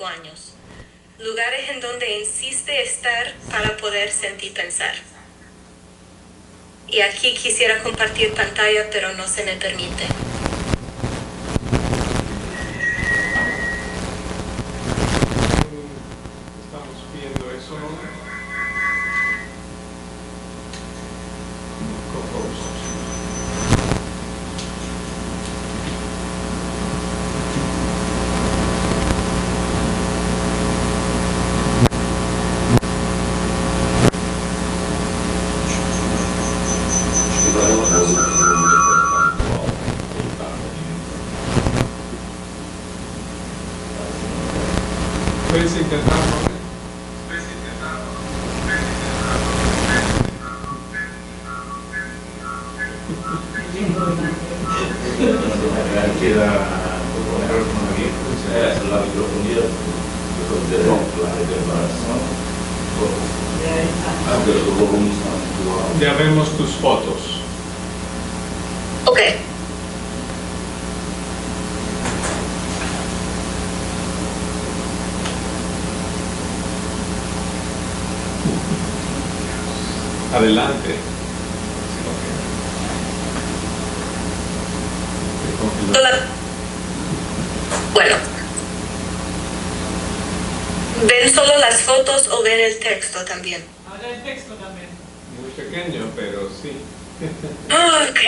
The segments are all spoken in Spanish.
años. Lugares en donde insiste estar para poder sentir pensar. Y aquí quisiera compartir pantalla, pero no se me permite. Estamos viendo eso, ¿no? Puedes intentarlo. Queda poner una guía, es la microfonía, Ya vemos tus fotos. Ok. Adelante. Bueno. ¿Ven solo las fotos o ven el texto también? Ahora el texto también. Muy pequeño, pero sí. Ok.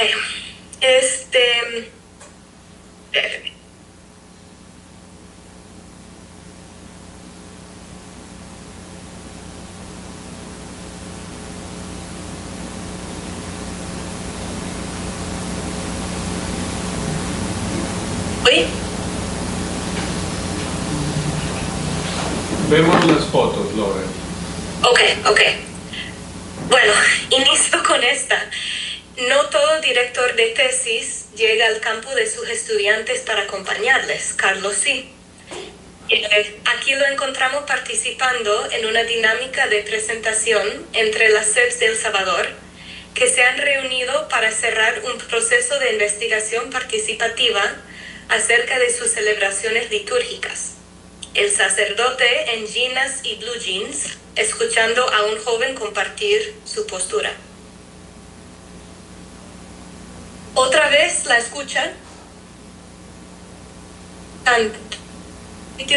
¿Oye? Vemos las fotos, Lauren. Ok. Bueno, inicio con esta. No todo director de tesis llega al campo de sus estudiantes para acompañarles. Carlos sí. Aquí lo encontramos participando en una dinámica de presentación entre las SEPs de El Salvador, que se han reunido para cerrar un proceso de investigación participativa acerca de sus celebraciones litúrgicas. El sacerdote en jeans y blue jeans, escuchando a un joven compartir su postura. Otra vez la escuchan.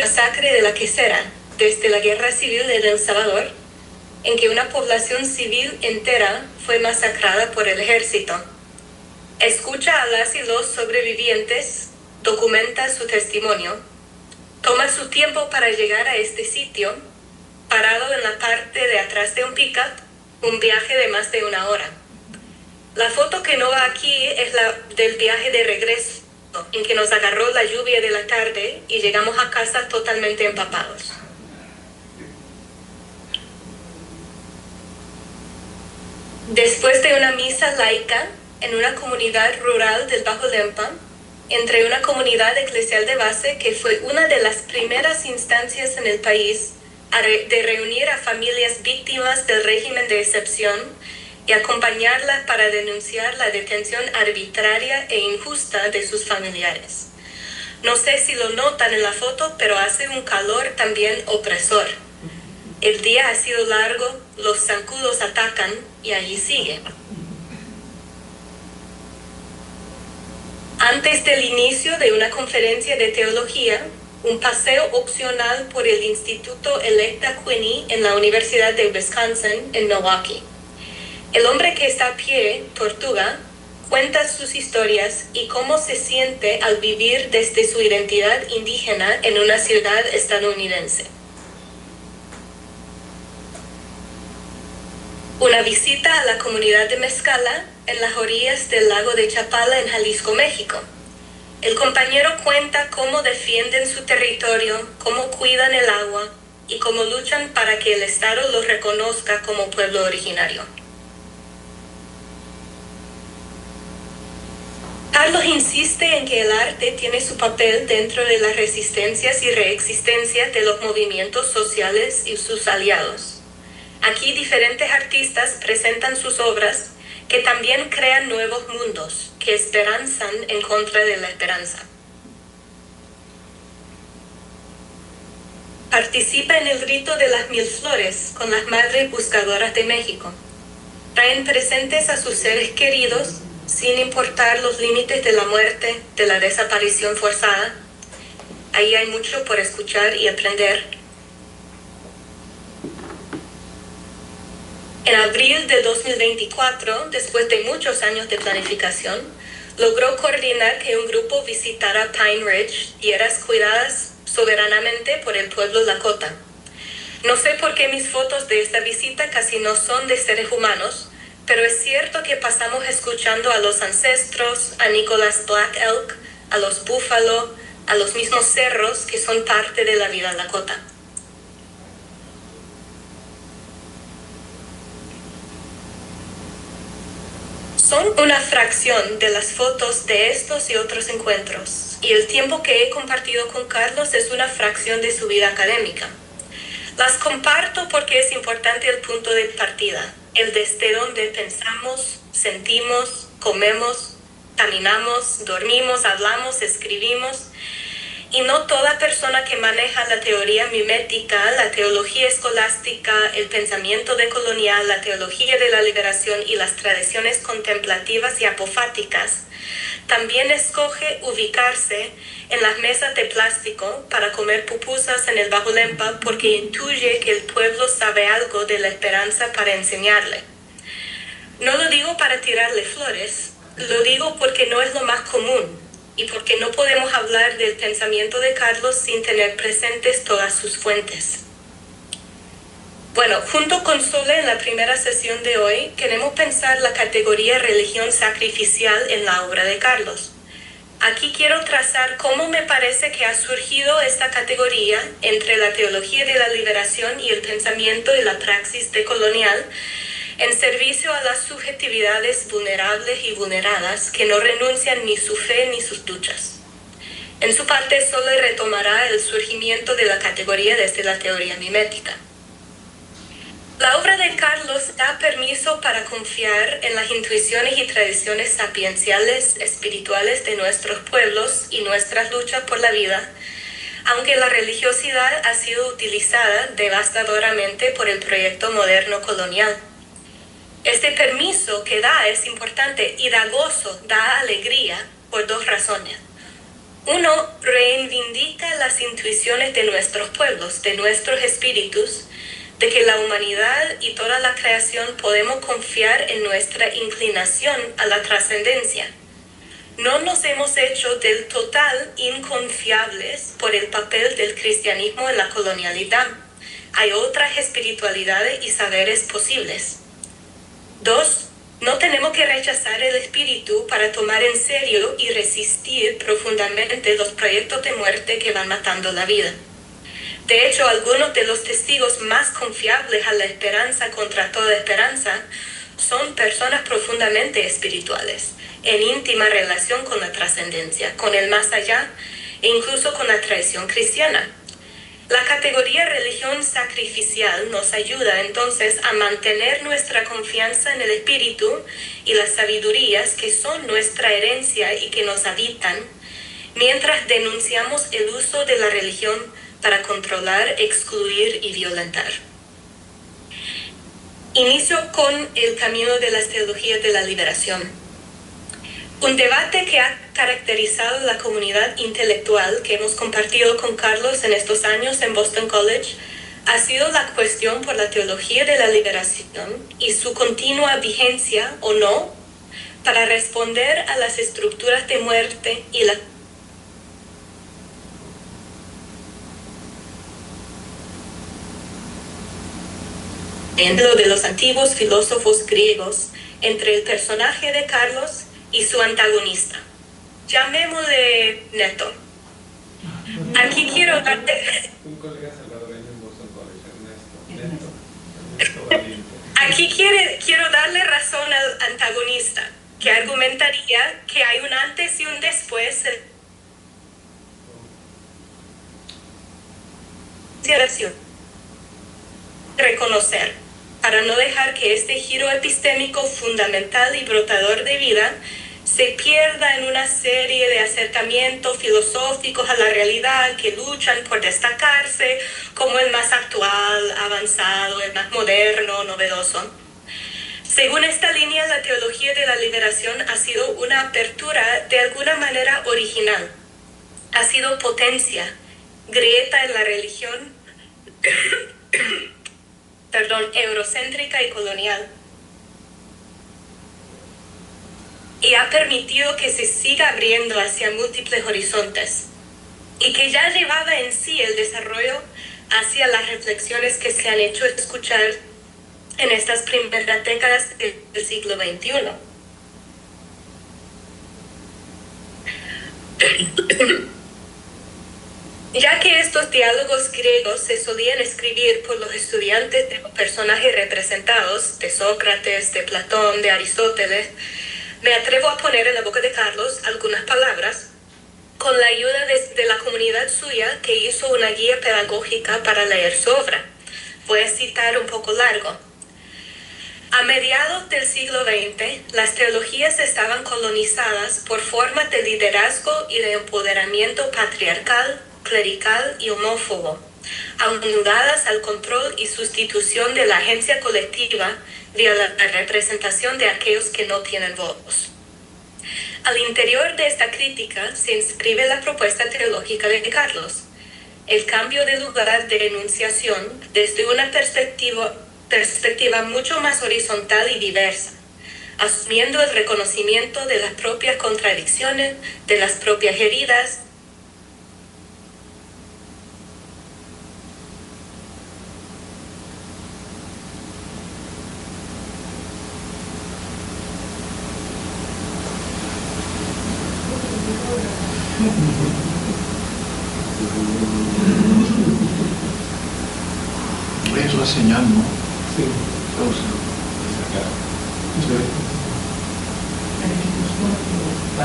Masacre de la Quesera, desde la Guerra Civil de El Salvador, en que una población civil entera fue masacrada por el ejército. Escucha a las y los sobrevivientes, documenta su testimonio, toma su tiempo para llegar a este sitio, parado en la parte de atrás de un pickup, un viaje de más de 1 hora. La foto que no va aquí es la del viaje de regreso, en que nos agarró la lluvia de la tarde y llegamos a casa totalmente empapados. Después de una misa laica en una comunidad rural del Bajo Lempa, entre una comunidad eclesial de base que fue una de las primeras instancias en el país de reunir a familias víctimas del régimen de excepción y acompañarlas para denunciar la detención arbitraria e injusta de sus familiares. No sé si lo notan en la foto, pero hace un calor también opresor. El día ha sido largo, los zancudos atacan y allí sigue. Antes del inicio de una conferencia de teología, un paseo opcional por el Instituto Electa Quinny en la Universidad de Wisconsin en Milwaukee. El hombre que está a pie, Tortuga, cuenta sus historias y cómo se siente al vivir desde su identidad indígena en una ciudad estadounidense. Una visita a la comunidad de Mezcala en las orillas del lago de Chapala en Jalisco, México. El compañero cuenta cómo defienden su territorio, cómo cuidan el agua y cómo luchan para que el Estado los reconozca como pueblo originario. Carlos insiste en que el arte tiene su papel dentro de las resistencias y reexistencias de los movimientos sociales y sus aliados. Aquí diferentes artistas presentan sus obras que también crean nuevos mundos, que esperanzan en contra de la esperanza. Participa en el rito de las 1000 flores con las Madres Buscadoras de México. Traen presentes a sus seres queridos sin importar los límites de la muerte, de la desaparición forzada. Ahí hay mucho por escuchar y aprender. En abril de 2024, después de muchos años de planificación, logró coordinar que un grupo visitara Pine Ridge, tierras cuidadas soberanamente por el pueblo Lakota. No sé por qué mis fotos de esta visita casi no son de seres humanos, pero es cierto que pasamos escuchando a los ancestros, a Nicholas Black Elk, a los búfalo, a los mismos cerros que son parte de la vida Lakota. Son una fracción de las fotos de estos y otros encuentros, y el tiempo que he compartido con Carlos es una fracción de su vida académica. Las comparto porque es importante el punto de partida, el desde donde pensamos, sentimos, comemos, caminamos, dormimos, hablamos, escribimos. Y no toda persona que maneja la teoría mimética, la teología escolástica, el pensamiento decolonial, la teología de la liberación y las tradiciones contemplativas y apofáticas, también escoge ubicarse en las mesas de plástico para comer pupusas en el Bajo Lempa porque intuye que el pueblo sabe algo de la esperanza para enseñarle. No lo digo para tirarle flores, lo digo porque no es lo más común. Y porque no podemos hablar del pensamiento de Carlos sin tener presentes todas sus fuentes. Bueno, junto con Sole en la primera sesión de hoy, queremos pensar la categoría religión sacrificial en la obra de Carlos. Aquí quiero trazar cómo me parece que ha surgido esta categoría entre la teología de la liberación y el pensamiento y la praxis decolonial, en servicio a las subjetividades vulnerables y vulneradas que no renuncian ni su fe ni sus luchas. En su parte solo retomará el surgimiento de la categoría desde la teoría mimética. La obra de Carlos da permiso para confiar en las intuiciones y tradiciones sapienciales, espirituales de nuestros pueblos y nuestras luchas por la vida, aunque la religiosidad ha sido utilizada devastadoramente por el proyecto moderno colonial. Este permiso que da es importante y da gozo, da alegría por dos razones. Uno, reivindica las intuiciones de nuestros pueblos, de nuestros espíritus, de que la humanidad y toda la creación podemos confiar en nuestra inclinación a la trascendencia. No nos hemos hecho del total inconfiables por el papel del cristianismo en la colonialidad. Hay otras espiritualidades y saberes posibles. 2. No tenemos que rechazar el espíritu para tomar en serio y resistir profundamente los proyectos de muerte que van matando la vida. De hecho, algunos de los testigos más confiables a la esperanza contra toda esperanza son personas profundamente espirituales, en íntima relación con la trascendencia, con el más allá e incluso con la tradición cristiana. La categoría religión sacrificial nos ayuda entonces a mantener nuestra confianza en el espíritu y las sabidurías que son nuestra herencia y que nos habitan, mientras denunciamos el uso de la religión para controlar, excluir y violentar. Inicio con el camino de las teologías de la liberación. Un debate que ha caracterizado la comunidad intelectual que hemos compartido con Carlos en estos años en Boston College ha sido la cuestión por la teología de la liberación y su continua vigencia o no para responder a las estructuras de muerte y la de los antiguos filósofos griegos entre el personaje de Carlos y su antagonista. Llamémosle Neto. Aquí quiero darte... Un colega salvadoreño en Boston College, Ernesto Valiente. Aquí quiero darle razón al antagonista, que argumentaría que hay un antes y un después de reconocer, para no dejar que este giro epistémico fundamental y brotador de vida se pierda en una serie de acercamientos filosóficos a la realidad que luchan por destacarse como el más actual, avanzado, el más moderno, novedoso. Según esta línea, la teología de la liberación ha sido una apertura de alguna manera original. Ha sido potencia, grieta en la religión, eurocéntrica y colonial. Y ha permitido que se siga abriendo hacia múltiples horizontes. Y que ya llevaba en sí el desarrollo hacia las reflexiones que se han hecho escuchar en estas primeras décadas del siglo XXI. Ya que estos diálogos griegos se solían escribir por los estudiantes de los personajes representados, de Sócrates, de Platón, de Aristóteles, me atrevo a poner en la boca de Carlos algunas palabras con la ayuda de la comunidad suya que hizo una guía pedagógica para leer su obra. Voy a citar un poco largo. A mediados del siglo XX, las teologías estaban colonizadas por formas de liderazgo y de empoderamiento patriarcal, clerical y homófobo, anudadas al control y sustitución de la agencia colectiva vía la representación de aquellos que no tienen voz. Al interior de esta crítica se inscribe la propuesta teológica de Carlos, el cambio de lugar de enunciación desde una perspectiva mucho más horizontal y diversa, asumiendo el reconocimiento de las propias contradicciones, de las propias heridas. Es la señal, ¿no? Sí. Pausa. Sí. A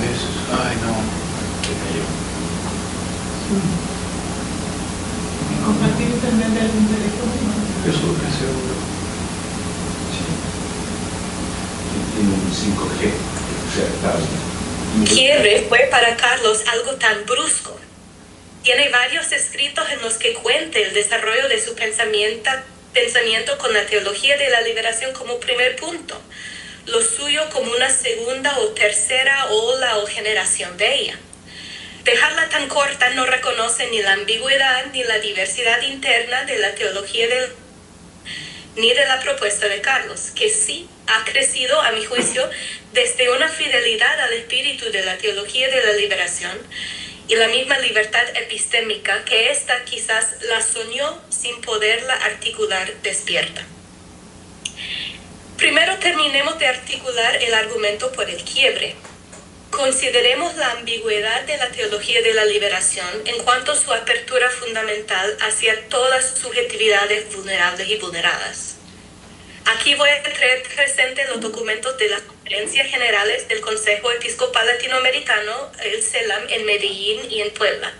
veces, ay no. Compartir internet de algún teléfono. Eso es lo que seguro. Tiene un 5G, o sea, claro. Quiebre fue para Carlos algo tan brusco. Tiene varios escritos en los que cuenta el desarrollo de su pensamiento con la teología de la liberación como primer punto, lo suyo como una segunda o tercera ola o generación de ella. Dejarla tan corta no reconoce ni la ambigüedad ni la diversidad interna de la teología ni de la propuesta de Carlos, que sí ha crecido, a mi juicio, desde una fidelidad al espíritu de la teología de la liberación y la misma libertad epistémica que ésta quizás la soñó sin poderla articular despierta. Primero terminemos de articular el argumento por el quiebre. Consideremos la ambigüedad de la teología de la liberación en cuanto a su apertura fundamental hacia todas subjetividades vulnerables y vulneradas. Aquí voy a traer presente los documentos de las conferencias generales del Consejo Episcopal Latinoamericano, el CELAM, en Medellín y en Puebla.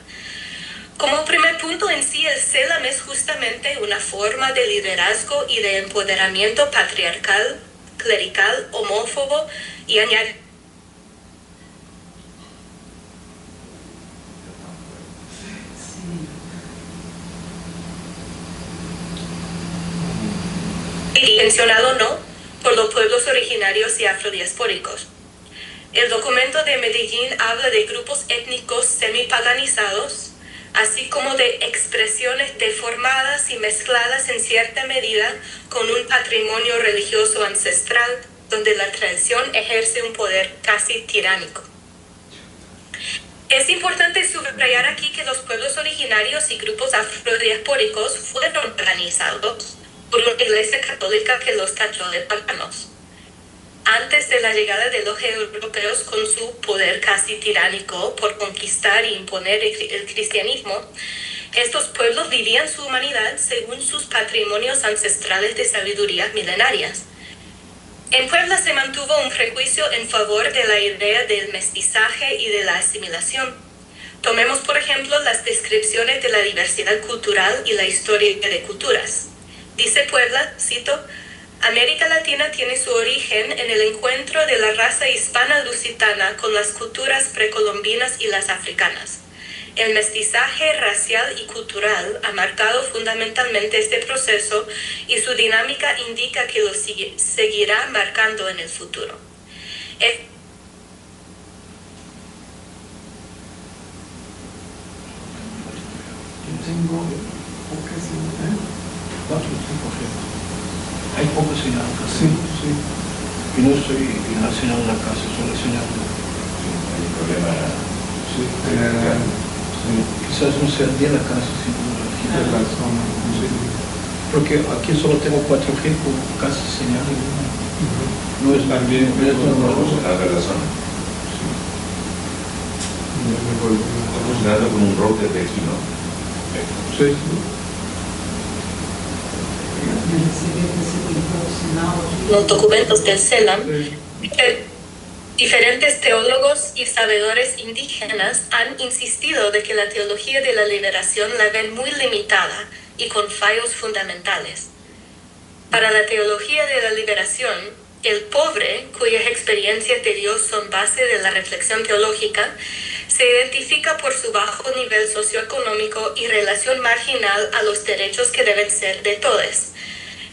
Como primer punto en sí, el CELAM es justamente una forma de liderazgo y de empoderamiento patriarcal, clerical, homófobo y añade intencionado o no, por los pueblos originarios y afrodiaspóricos. El documento de Medellín habla de grupos étnicos semipaganizados, así como de expresiones deformadas y mezcladas en cierta medida con un patrimonio religioso ancestral, donde la tradición ejerce un poder casi tiránico. Es importante subrayar aquí que los pueblos originarios y grupos afrodiaspóricos fueron organizados por una iglesia católica que los tachó de paganos. Antes de la llegada de los europeos con su poder casi tiránico por conquistar e imponer el cristianismo, estos pueblos vivían su humanidad según sus patrimonios ancestrales de sabidurías milenarias. En Puebla se mantuvo un prejuicio en favor de la idea del mestizaje y de la asimilación. Tomemos, por ejemplo, las descripciones de la diversidad cultural y la historia de culturas. Dice Puebla, cito, América Latina tiene su origen en el encuentro de la raza hispana lusitana con las culturas precolombinas y las africanas. El mestizaje racial y cultural ha marcado fundamentalmente este proceso y su dinámica indica que lo seguirá marcando en el futuro. Tengo poca señal. 4 o 5 ejemplos. Hay poca señal acá. Sí, sí. Y no estoy en la señal de la casa, solo la señal de... Hay un problema. Sí, sí, Quizás no sea de la casa, sino de la zona. Sí. porque aquí solo tengo 4G con casi señal. Ujú. No es También no es tengo No normal. funcionando en la zona. Ya me volví. Está funcionando como un router de aquí, ¿no? Sí, sí. Los documentos del CELAM, Sí. diferentes teólogos y sabedores indígenas han insistido de que la teología de la liberación la ven muy limitada y con fallos fundamentales. Para la teología de la liberación, el pobre, cuyas experiencias de Dios son base de la reflexión teológica, se identifica por su bajo nivel socioeconómico y relación marginal a los derechos que deben ser de todos.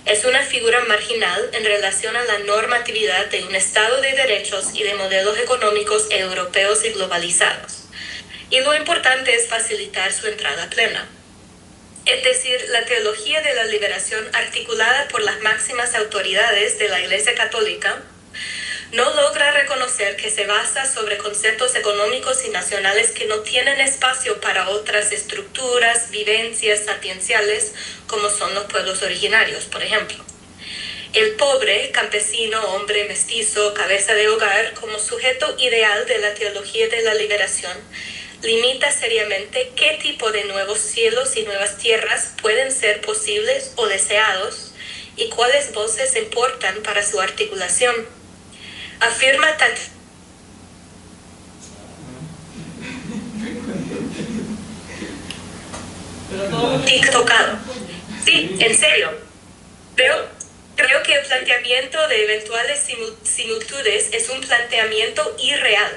Es una figura marginal en relación a la normatividad de un Estado de derechos y de modelos económicos europeos y globalizados. Y lo importante es facilitar su entrada plena. Es decir, la teología de la liberación articulada por las máximas autoridades de la Iglesia Católica no logra reconocer que se basa sobre conceptos económicos y nacionales que no tienen espacio para otras estructuras, vivencias sapienciales, como son los pueblos originarios, por ejemplo. El pobre, campesino, hombre, mestizo, cabeza de hogar, como sujeto ideal de la teología de la liberación, limita seriamente qué tipo de nuevos cielos y nuevas tierras pueden ser posibles o deseados y cuáles voces importan para su articulación. Afirma TikTokado. Sí, en serio. Creo que el planteamiento de eventuales similitudes es un planteamiento irreal.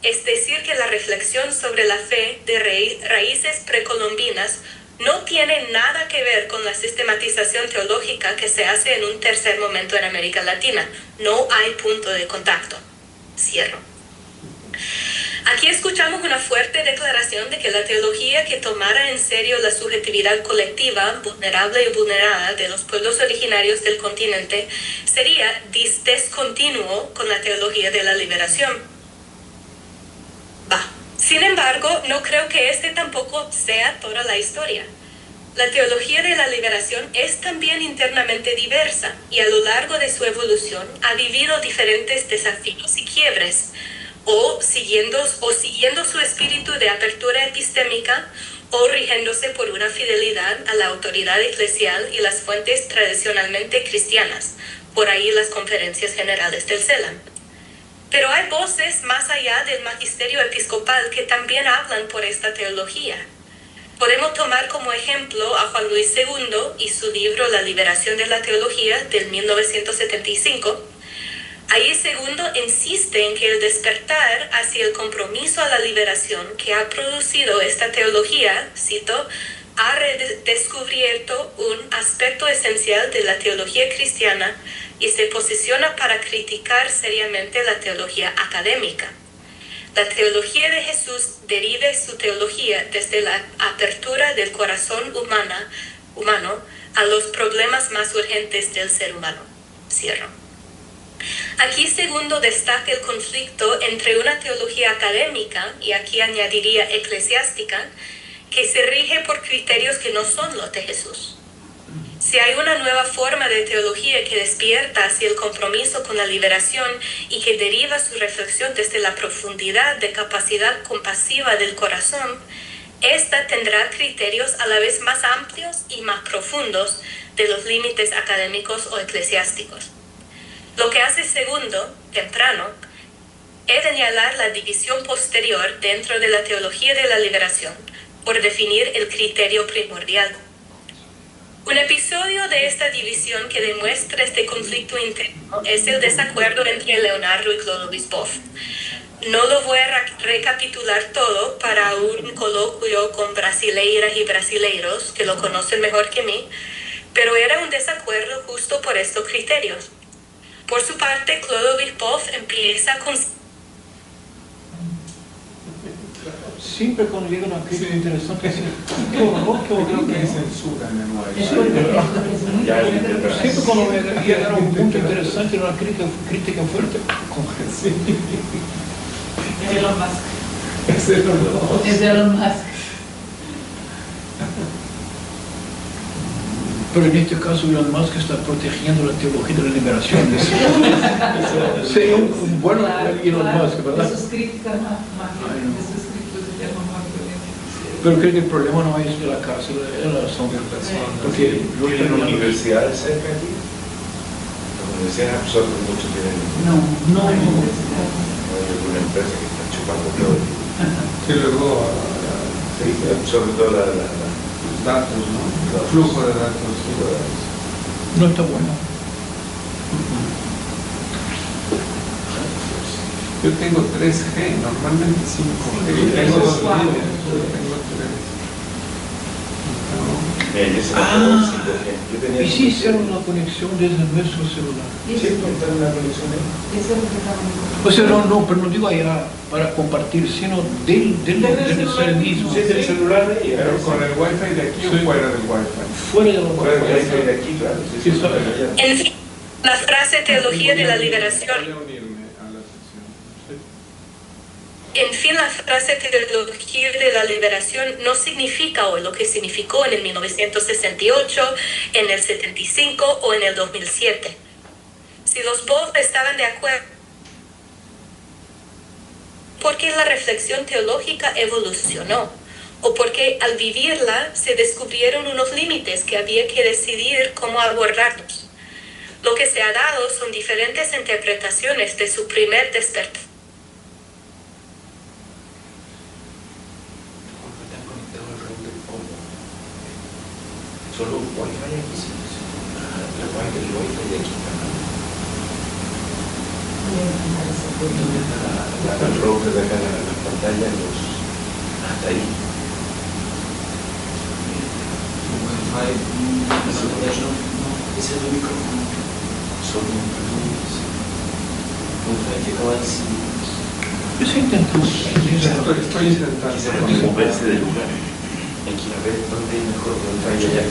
Es decir, que la reflexión sobre la fe de raíces precolombinas no tiene nada que ver con la sistematización teológica que se hace en un tercer momento en América Latina. No hay punto de contacto. Cierro. Aquí escuchamos una fuerte declaración de que la teología que tomara en serio la subjetividad colectiva, vulnerable y vulnerada de los pueblos originarios del continente sería descontinuo con la teología de la liberación. Sin embargo, no creo que este tampoco sea toda la historia. La teología de la liberación es también internamente diversa y a lo largo de su evolución ha vivido diferentes desafíos y quiebres, o siguiendo su espíritu de apertura epistémica o rigiéndose por una fidelidad a la autoridad eclesial y las fuentes tradicionalmente cristianas, por ahí las conferencias generales del CELAM. Pero hay voces más allá del magisterio episcopal que también hablan por esta teología. Podemos tomar como ejemplo a Juan Luis II y su libro La liberación de la teología del 1975. Ahí II insiste en que el despertar hacia el compromiso a la liberación que ha producido esta teología, cito, ha redescubierto un aspecto esencial de la teología cristiana y se posiciona para criticar seriamente la teología académica. La teología de Jesús deriva su teología desde la apertura del corazón humano a los problemas más urgentes del ser humano. Cierro. Aquí II destaca el conflicto entre una teología académica, y aquí añadiría eclesiástica, que se rige por criterios que no son los de Jesús. Si hay una nueva forma de teología que despierta hacia el compromiso con la liberación y que deriva su reflexión desde la profundidad de capacidad compasiva del corazón, esta tendrá criterios a la vez más amplios y más profundos de los límites académicos o eclesiásticos. Lo que hace II, temprano, es señalar la división posterior dentro de la teología de la liberación por definir el criterio primordial. Un episodio de esta división que demuestra este conflicto interno es el desacuerdo entre Leonardo y Clovis Boff. No lo voy a recapitular todo para un coloquio con brasileiras y brasileiros que lo conocen mejor que mí, pero era un desacuerdo justo por estos criterios. Por su parte, Clovis Boff empieza con... Siempre cuando llega una crítica interesante, qué horror, qué Yo creo horrible, que hay ¿no? censura en el Ya hay interpretación. Siempre cuando llega a un punto interesante, una crítica fuerte, coge. Sí, Es Elon Musk. es el horror. Es Elon Musk. Pero en este caso Elon Musk está protegiendo la teología de la liberación. Sería un buen Elon Musk, ¿verdad? Eso es crítica más Ay, no. eso es crítica de tema más violento. Pero creo que el problema no es de la cárcel, es la razón. Porque lo ¿Tienen que una universidad cerca aquí? Las universidades absorben mucho, tienen no, hay alguna empresa que está chupando todo el Que luego sí, absorbe toda la los datos, ¿no? El flujo de datos. no está bueno. Yo tengo 3G, normalmente 5G. Tengo 2 líneas, pero tengo 3. Yo se me Ah, acuerdo, 5G. Yo tenía ¿y si hicieron una conexión desde nuestro celular? Sí, montaron una conexión ahí. Eso es lo que estamos O sea, no, pero no digo allá para compartir, sino del ser mismo. Sí, del celular ahí. Pero con el wifi de aquí o fuera del wifi. Fuera de la Fuera del wifi de aquí, claro. Sí, Sí, sí, está bien. allá. En fin, la frase teología de la Voy liberación. a unirme a la sesión. En fin, la frase teología de la liberación no significa hoy lo que significó en el 1968, en el 75 o en el 2007. Si los Boff estaban de acuerdo, porque la reflexión teológica evolucionó, o porque al vivirla se descubrieron unos límites que había que decidir cómo abordarlos. Lo que se ha dado son diferentes interpretaciones de su primer despertar. Están conectados alrededor del combo. Solo wifi aquí, sí. La wifi del wifi de aquí también. ¿Dónde está el router de acá, la pantalla, hasta ahí? Ese es el micrófono. Solo un que acaba de decir. Yo sí intentamos. Estoy intentando. Quisiera moverse del lugar. Aquí a ver dónde hay mejor wifi allá.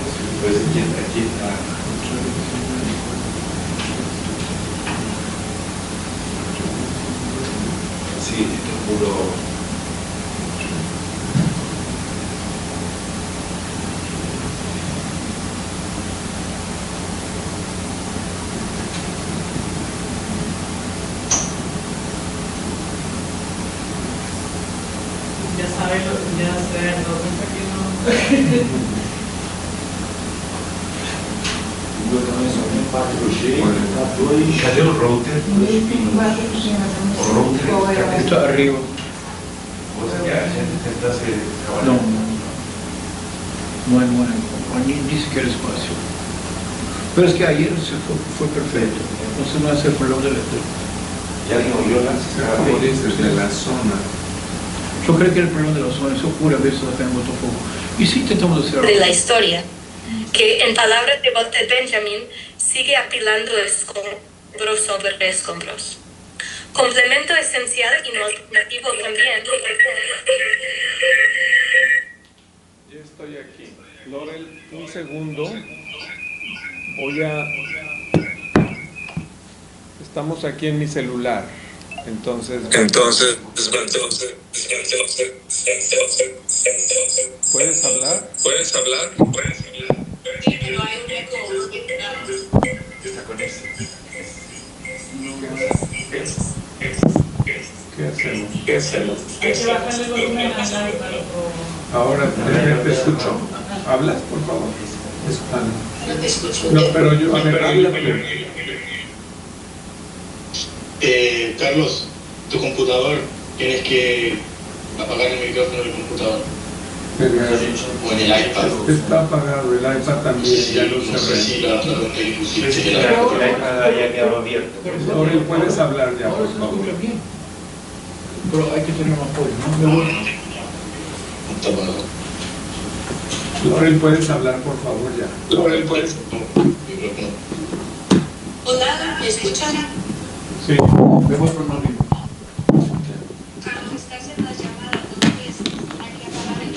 Pues aquí está. Sí, esto es puro. Ya saben dónde está que no. Cadê o router? O router Está arriba. Cosa que a gente tentasse No, no hay ni siquiera espacio. Pero es que ayer se fue perfecto. Entonces no es el problema de la... Ya alguien oyó la Como dices, de la zona. Yo creo que el problema de la zona, eso ocurre a veces acá en Botafogo. Y sí intentamos hacer De la algo. historia, que en palabras de Walter Benjamin sigue apilando escombros sobre escombros. Complemento esencial y no alternativo también. Ya estoy aquí. Lorel, un segundo. Voy a... Estamos aquí en mi celular. Entonces... ¿Puedes hablar? Sí, pero hay un eco. está con eso. ¿Qué hacemos? Hay que bajarle el volumen al Ahora te escucho. ¿Hablas, por favor? No te escucho. No, pero yo... A ver, habla tú. Carlos, tu computador, tienes que apagar el micrófono del computador. Pero O en el iPad. está apagado, el iPad también, ya lo No sé cerré. si la utilice Pensé que el el iPad. iPad había quedado abierto. Aurel, puedes hablar ya, Ahora por se favor. escucha bien. Pero hay que tener más apoyo, ¿no? Me voy. Está apagado. Aurel, puedes hablar, por favor, ya. Aurel, puedes. Hola, ¿me escuchan? Sí. Me voy por más bien. Carlos, estás en la llamada, no tienes que apagar el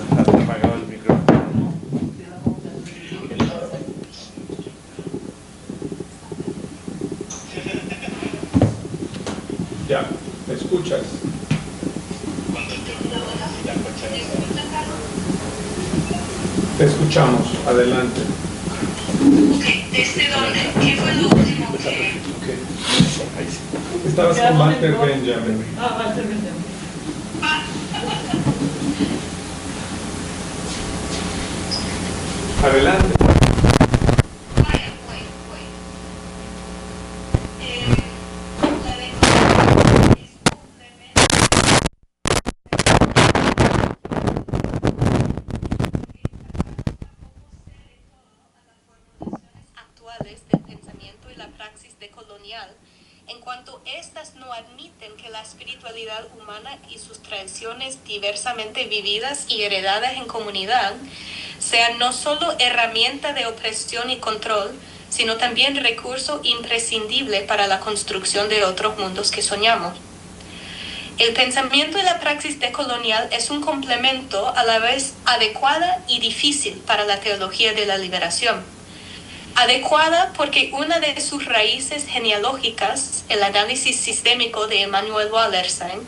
Está apagado el micrófono. Ya, ¿me escuchas? Te escuchamos, adelante. ¿Desde dónde? ¿Qué fue lo último que...? Estabas con Walter Benjamin. Ah, Walter Benjamin. Adelante. Vaya, voy. La de es actuales del pensamiento y la praxis decolonial, en cuanto éstas no admiten que la espiritualidad humana y sus tradiciones diversamente vividas y heredadas en comunidad sean no solo herramienta de opresión y control, sino también recurso imprescindible para la construcción de otros mundos que soñamos. El pensamiento y la praxis decolonial es un complemento a la vez adecuada y difícil para la teología de la liberación. Adecuada porque una de sus raíces genealógicas, el análisis sistémico de Emanuel Wallerstein,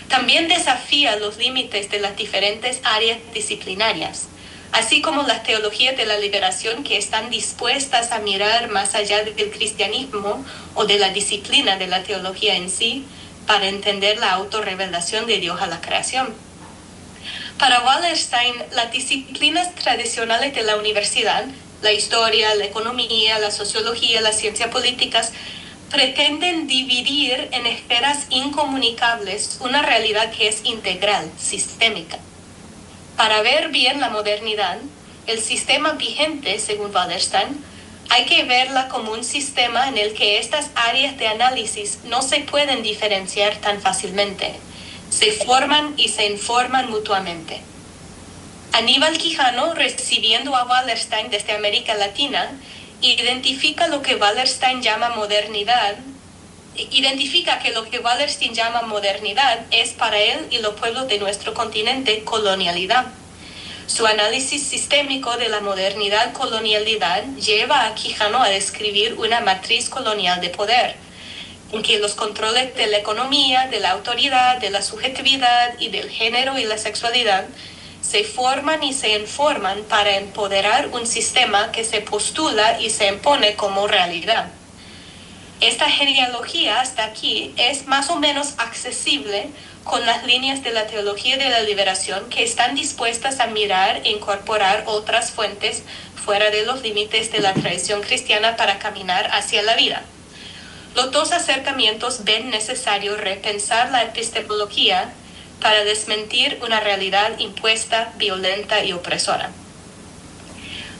también desafía los límites de las diferentes áreas disciplinarias, así como las teologías de la liberación que están dispuestas a mirar más allá del cristianismo o de la disciplina de la teología en sí, para entender la autorrevelación de Dios a la creación. Para Wallerstein, las disciplinas tradicionales de la universidad, la historia, la economía, la sociología, las ciencias políticas, pretenden dividir en esferas incomunicables una realidad que es integral, sistémica. Para ver bien la modernidad, el sistema vigente, según Wallerstein, hay que verla como un sistema en el que estas áreas de análisis no se pueden diferenciar tan fácilmente. Se forman y se informan mutuamente. Aníbal Quijano, recibiendo a Wallerstein desde América Latina, identifica que lo que Wallerstein llama modernidad es para él y los pueblos de nuestro continente colonialidad. Su análisis sistémico de la modernidad-colonialidad lleva a Quijano a describir una matriz colonial de poder, en que los controles de la economía, de la autoridad, de la subjetividad y del género y la sexualidad se forman y se informan para empoderar un sistema que se postula y se impone como realidad. Esta genealogía hasta aquí es más o menos accesible con las líneas de la teología de la liberación que están dispuestas a mirar e incorporar otras fuentes fuera de los límites de la tradición cristiana para caminar hacia la vida. Los dos acercamientos ven necesario repensar la epistemología para desmentir una realidad impuesta, violenta y opresora.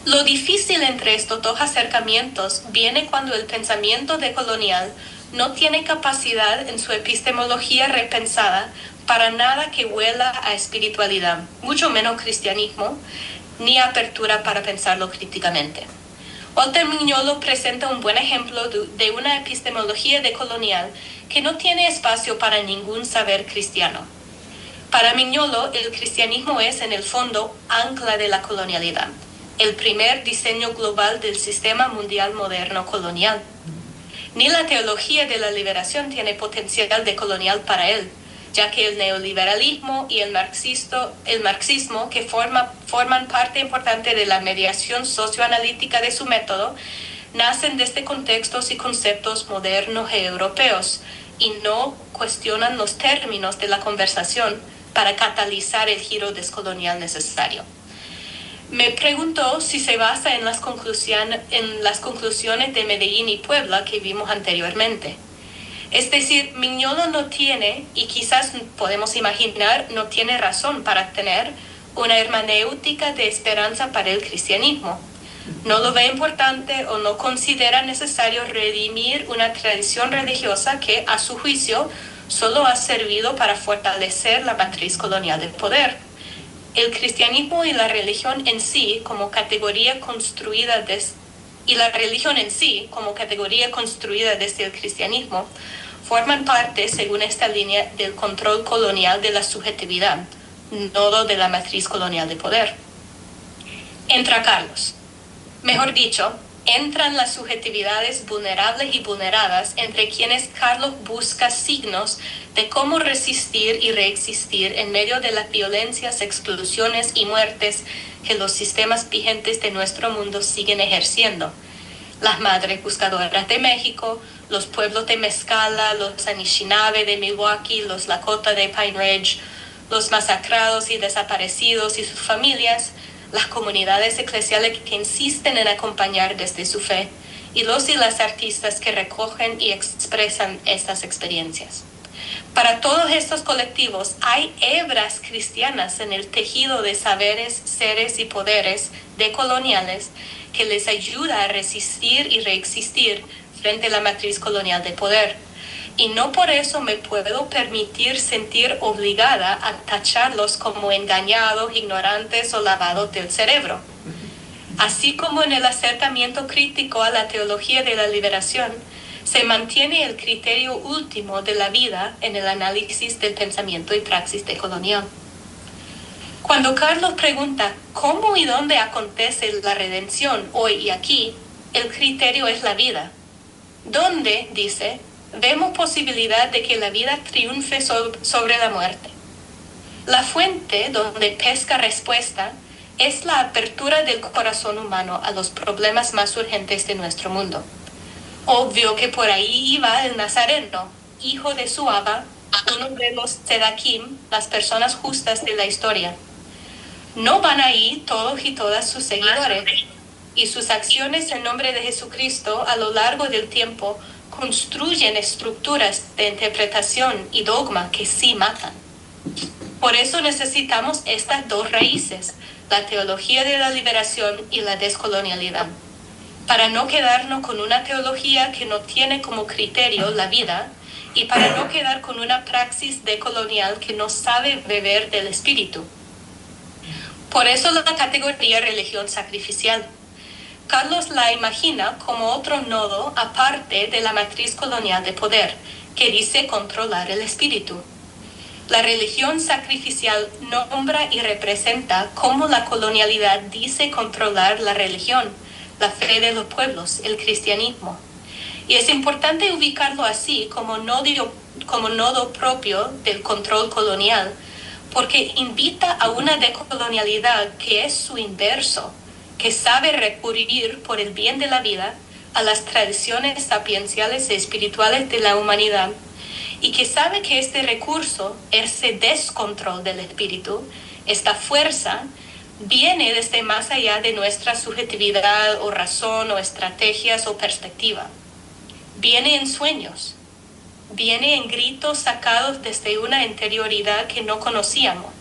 Lo difícil entre estos dos acercamientos viene cuando el pensamiento decolonial no tiene capacidad en su epistemología repensada para nada que huela a espiritualidad, mucho menos cristianismo, ni apertura para pensarlo críticamente. Walter Mignolo presenta un buen ejemplo de una epistemología decolonial que no tiene espacio para ningún saber cristiano. Para Mignolo, el cristianismo es, en el fondo, ancla de la colonialidad, el primer diseño global del sistema mundial moderno colonial. Ni la teología de la liberación tiene potencial decolonial para él, ya que el neoliberalismo y el marxismo, que forman parte importante de la mediación socioanalítica de su método, nacen desde contextos y conceptos modernos e europeos, y no cuestionan los términos de la conversación para catalizar el giro descolonial necesario. Me preguntó si se basa en las conclusiones de Medellín y Puebla que vimos anteriormente. Es decir, Mignolo no tiene, y quizás podemos imaginar, no tiene razón para tener una hermenéutica de esperanza para el cristianismo. No lo ve importante o no considera necesario redimir una tradición religiosa que, a su juicio, solo ha servido para fortalecer la matriz colonial del poder. El cristianismo y la religión en sí, como categoría construida desde el cristianismo, forman parte, según esta línea, del control colonial de la subjetividad, nodo de la matriz colonial de poder. Entra Carlos. Mejor dicho, entran las subjetividades vulnerables y vulneradas entre quienes Carlos busca signos de cómo resistir y reexistir en medio de las violencias, exclusiones y muertes que los sistemas vigentes de nuestro mundo siguen ejerciendo. Las madres buscadoras de México, los pueblos de Mezcala, los Anishinaabe de Milwaukee, los Lakota de Pine Ridge, los masacrados y desaparecidos y sus familias, las comunidades eclesiales que insisten en acompañar desde su fe, y los y las artistas que recogen y expresan estas experiencias. Para todos estos colectivos hay hebras cristianas en el tejido de saberes, seres y poderes decoloniales que les ayuda a resistir y reexistir frente a la matriz colonial de poder. Y no por eso me puedo permitir sentir obligada a tacharlos como engañados, ignorantes o lavados del cerebro. Así como en el acercamiento crítico a la teología de la liberación, se mantiene el criterio último de la vida en el análisis del pensamiento y praxis decolonial. Cuando Carlos pregunta cómo y dónde acontece la redención hoy y aquí, el criterio es la vida. ¿Dónde, dice, vemos posibilidad de que la vida triunfe sobre la muerte? La fuente donde pesca respuesta es la apertura del corazón humano a los problemas más urgentes de nuestro mundo. Obvio que por ahí iba el Nazareno, hijo de su Abba, uno de los Tzedakim, las personas justas de la historia. No van ahí todos y todas sus seguidores, y sus acciones en nombre de Jesucristo a lo largo del tiempo construyen estructuras de interpretación y dogma que sí matan. Por eso necesitamos estas dos raíces, la teología de la liberación y la descolonialidad, para no quedarnos con una teología que no tiene como criterio la vida y para no quedar con una praxis decolonial que no sabe beber del espíritu. Por eso la categoría religión sacrificial. Carlos la imagina como otro nodo aparte de la matriz colonial de poder, que dice controlar el espíritu. La religión sacrificial nombra y representa cómo la colonialidad dice controlar la religión, la fe de los pueblos, el cristianismo. Y es importante ubicarlo así como nodo propio del control colonial, porque invita a una decolonialidad que es su inverso, que sabe recurrir por el bien de la vida a las tradiciones sapienciales y espirituales de la humanidad, y que sabe que este recurso, ese descontrol del espíritu, esta fuerza, viene desde más allá de nuestra subjetividad o razón o estrategias o perspectiva. Viene en sueños, viene en gritos sacados desde una interioridad que no conocíamos,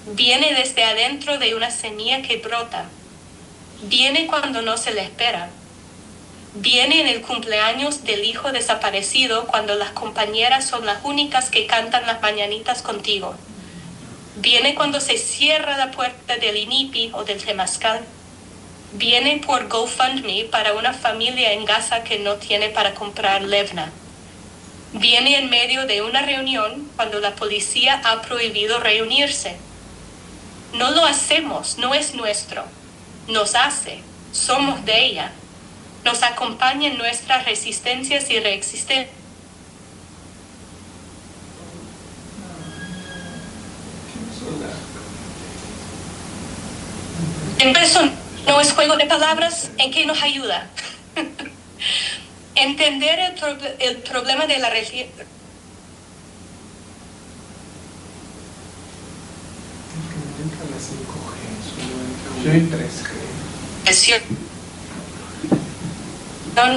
viene desde adentro de una semilla que brota, viene cuando no se le espera, viene en el cumpleaños del hijo desaparecido cuando las compañeras son las únicas que cantan las mañanitas contigo, viene cuando se cierra la puerta del INIPI o del Temazcal, viene por GoFundMe para una familia en Gaza que no tiene para comprar Levna. Viene en medio de una reunión cuando la policía ha prohibido reunirse. No lo hacemos, no es nuestro. Nos hace, somos de ella. Nos acompaña en nuestras resistencias y reexistencias. Eso no es juego de palabras. ¿En qué nos ayuda? Entender el problema de la religión. Entra la 5G, solo entra 3G.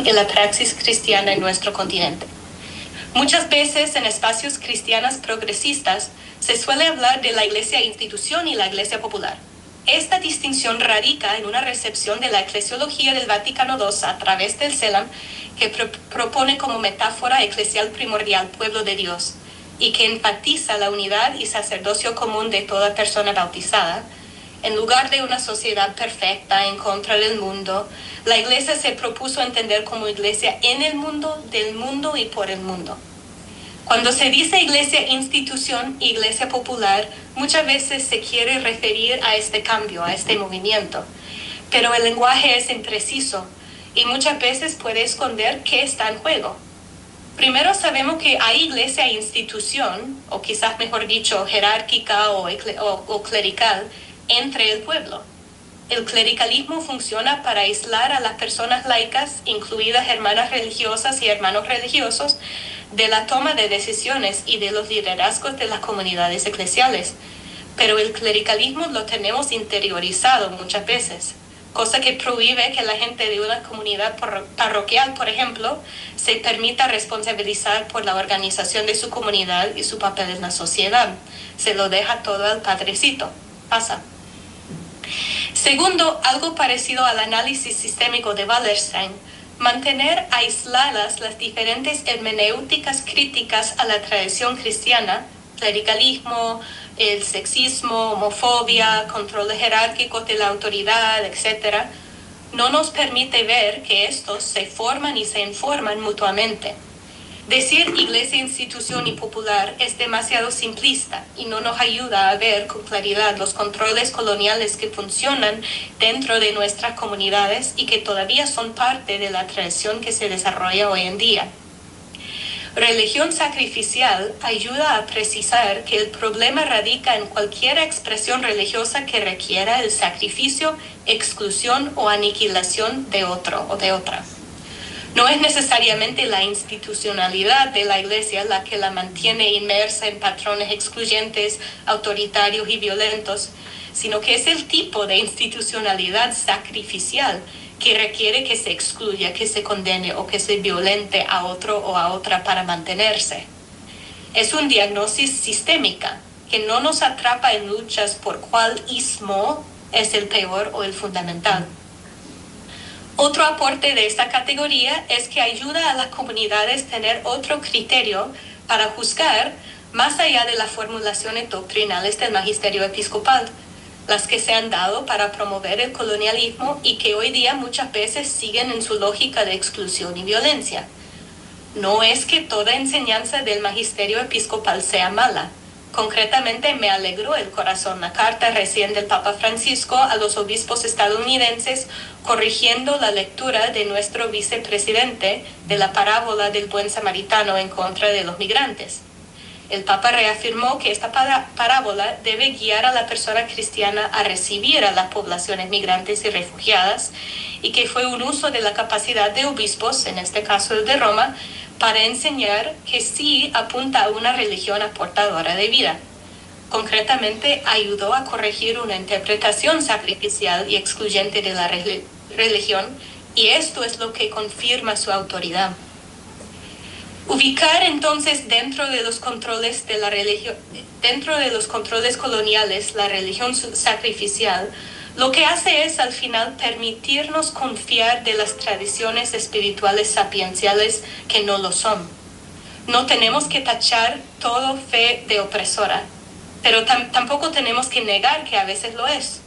Y la praxis cristiana en nuestro continente. Muchas veces en espacios cristianos progresistas se suele hablar de la iglesia institución y la iglesia popular. Esta distinción radica en una recepción de la eclesiología del Vaticano II a través del CELAM, que propone como metáfora eclesial primordial pueblo de Dios, y que enfatiza la unidad y sacerdocio común de toda persona bautizada. En lugar de una sociedad perfecta en contra del mundo, la iglesia se propuso entender como iglesia en el mundo, del mundo y por el mundo. Cuando se dice iglesia institución, iglesia popular, muchas veces se quiere referir a este cambio, a este movimiento. Pero el lenguaje es impreciso y muchas veces puede esconder qué está en juego. Primero sabemos que hay iglesia institución, o quizás mejor dicho, jerárquica o clerical, entre el pueblo. El clericalismo funciona para aislar a las personas laicas, incluidas hermanas religiosas y hermanos religiosos, de la toma de decisiones y de los liderazgos de las comunidades eclesiales. Pero el clericalismo lo tenemos interiorizado muchas veces, cosa que prohíbe que la gente de una comunidad parroquial, por ejemplo, se permita responsabilizar por la organización de su comunidad y su papel en la sociedad. Se lo deja todo al padrecito. Pasa. Segundo, algo parecido al análisis sistémico de Wallerstein, mantener aisladas las diferentes hermenéuticas críticas a la tradición cristiana, clericalismo, el sexismo, homofobia, controles jerárquicos de la autoridad, etc., no nos permite ver que estos se forman y se informan mutuamente. Decir iglesia, institución y popular es demasiado simplista y no nos ayuda a ver con claridad los controles coloniales que funcionan dentro de nuestras comunidades y que todavía son parte de la tradición que se desarrolla hoy en día. Religión sacrificial ayuda a precisar que el problema radica en cualquier expresión religiosa que requiera el sacrificio, exclusión o aniquilación de otro o de otra. No es necesariamente la institucionalidad de la iglesia la que la mantiene inmersa en patrones excluyentes, autoritarios y violentos, sino que es el tipo de institucionalidad sacrificial que requiere que se excluya, que se condene o que se violente a otro o a otra para mantenerse. Es un diagnóstico sistémica que no nos atrapa en luchas por cuál ismo es el peor o el fundamental. Otro aporte de esta categoría es que ayuda a las comunidades a tener otro criterio para juzgar más allá de las formulaciones doctrinales del magisterio episcopal, las que se han dado para promover el colonialismo y que hoy día muchas veces siguen en su lógica de exclusión y violencia. No es que toda enseñanza del magisterio episcopal sea mala. Concretamente me alegró el corazón la carta recién del Papa Francisco a los obispos estadounidenses corrigiendo la lectura de nuestro vicepresidente de la parábola del buen samaritano en contra de los migrantes. El Papa reafirmó que esta parábola debe guiar a la persona cristiana a recibir a las poblaciones migrantes y refugiadas y que fue un uso de la capacidad de obispos, en este caso el de Roma, para enseñar que sí apunta a una religión aportadora de vida. Concretamente, ayudó a corregir una interpretación sacrificial y excluyente de la religión, y esto es lo que confirma su autoridad. Ubicar entonces dentro de los controles de la religión, dentro de los controles coloniales, la religión sacrificial, lo que hace es al final permitirnos confiar de las tradiciones espirituales sapienciales que no lo son. No tenemos que tachar toda fe de opresora, pero tampoco tenemos que negar que a veces lo es.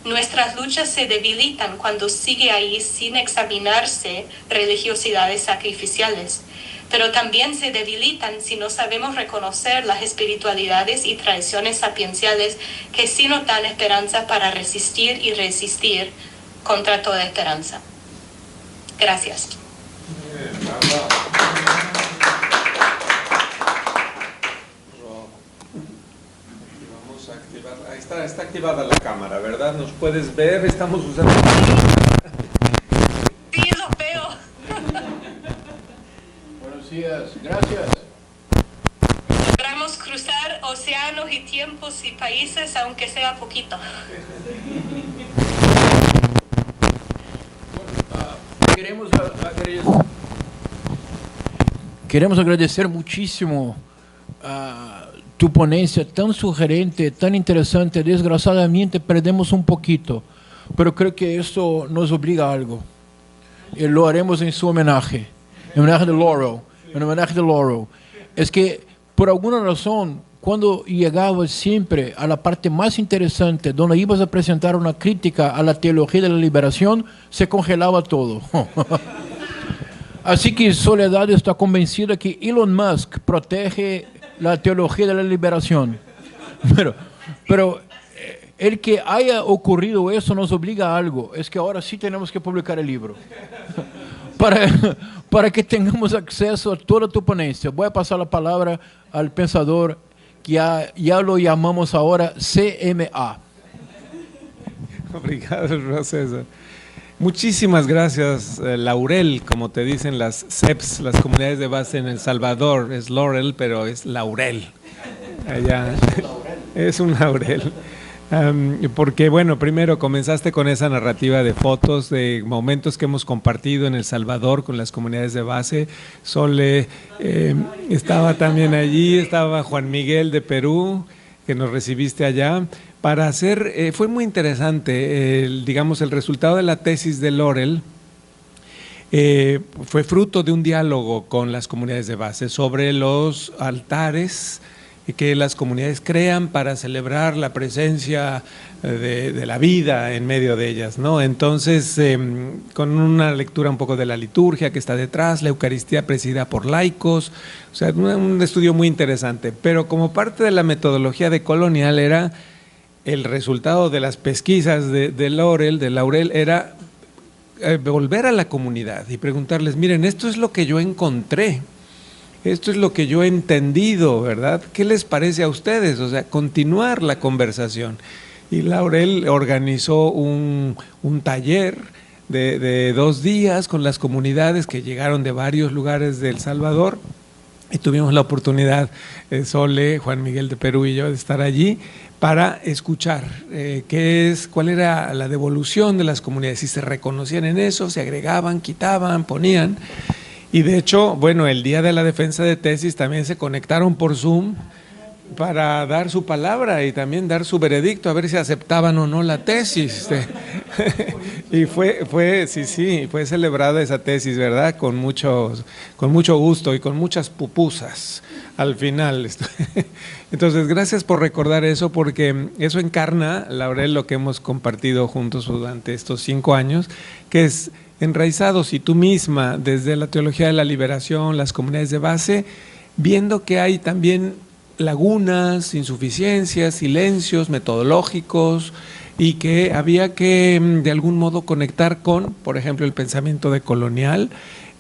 Nuestras luchas se debilitan cuando sigue ahí sin examinarse religiosidades sacrificiales, pero también se debilitan si no sabemos reconocer las espiritualidades y tradiciones sapienciales que sí nos dan esperanza para resistir y resistir contra toda esperanza. Gracias. Vamos a activar. Ahí está activada la cámara, ¿verdad? ¿Nos puedes ver? Estamos usando... Sí, los veo. Buenos días, gracias. Logramos cruzar océanos y tiempos y países, aunque sea poquito. queremos agradecer muchísimo a tu ponencia tan sugerente, tan interesante. Desgraciadamente perdemos un poquito, pero creo que esto nos obliga a algo. Y lo haremos en su homenaje, en homenaje de Laurel, en homenaje de Laurel. Es que por alguna razón, cuando llegabas siempre a la parte más interesante, donde ibas a presentar una crítica a la teología de la liberación, se congelaba todo. Así que Soledad está convencida que Elon Musk protege la teología de la liberación. Pero el que haya ocurrido eso nos obliga a algo. Es que ahora sí tenemos que publicar el libro. Para que tengamos acceso a toda tu ponencia. Voy a pasar la palabra al pensador que ya lo llamamos ahora CMA. Obrigado, César. Muchísimas gracias, Laurel, como te dicen las CEPs, las comunidades de base en El Salvador. Es Laurel, pero es Laurel. Allá es un laurel. Porque, bueno, primero comenzaste con esa narrativa de fotos, de momentos que hemos compartido en El Salvador con las comunidades de base. Sole estaba también allí, estaba Juan Miguel de Perú, que nos recibiste allá. Para hacer, fue muy interesante, digamos, el resultado de la tesis de Laurel fue fruto de un diálogo con las comunidades de base sobre los altares que las comunidades crean para celebrar la presencia de la vida en medio de ellas, ¿no? Entonces, con una lectura un poco de la liturgia que está detrás, la Eucaristía presidida por laicos, o sea, un estudio muy interesante. Pero como parte de la metodología de Colonial era el resultado de las pesquisas de Laurel era volver a la comunidad y preguntarles, miren, esto es lo que yo encontré. Esto es lo que yo he entendido, ¿verdad? ¿Qué les parece a ustedes? O sea, continuar la conversación. Y Laurel organizó un taller de 2 días con las comunidades que llegaron de varios lugares de El Salvador y tuvimos la oportunidad, Sole, Juan Miguel de Perú y yo, de estar allí para escuchar cuál era la devolución de las comunidades, si se reconocían en eso, se agregaban, quitaban, ponían. Y de hecho, bueno, el día de la defensa de tesis también se conectaron por Zoom para dar su palabra y también dar su veredicto, a ver si aceptaban o no la tesis. Y fue celebrada esa tesis, ¿verdad? Con mucho gusto y con muchas pupusas al final. Entonces, gracias por recordar eso, porque eso encarna, Laurel, lo que hemos compartido juntos durante estos 5 años, que es enraizados y tú misma desde la teología de la liberación, las comunidades de base, viendo que hay también lagunas, insuficiencias, silencios metodológicos y que había que de algún modo conectar con, por ejemplo, el pensamiento decolonial.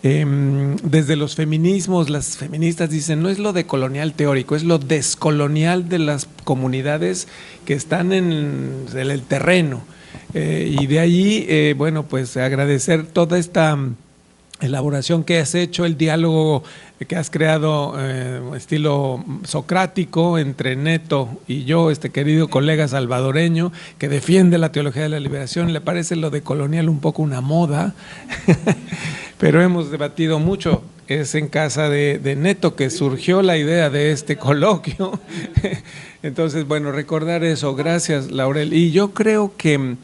Desde los feminismos, las feministas dicen, no es lo decolonial teórico, es lo descolonial de las comunidades que están en el terreno. Y de allí, bueno, pues agradecer toda esta elaboración que has hecho, el diálogo que has creado, estilo socrático entre Neto y yo, este querido colega salvadoreño que defiende la teología de la liberación. Le parece lo decolonial un poco una moda, pero hemos debatido mucho. Es en casa de Neto que surgió la idea de este coloquio. Entonces, bueno, recordar eso. Gracias, Laurel. Y yo creo que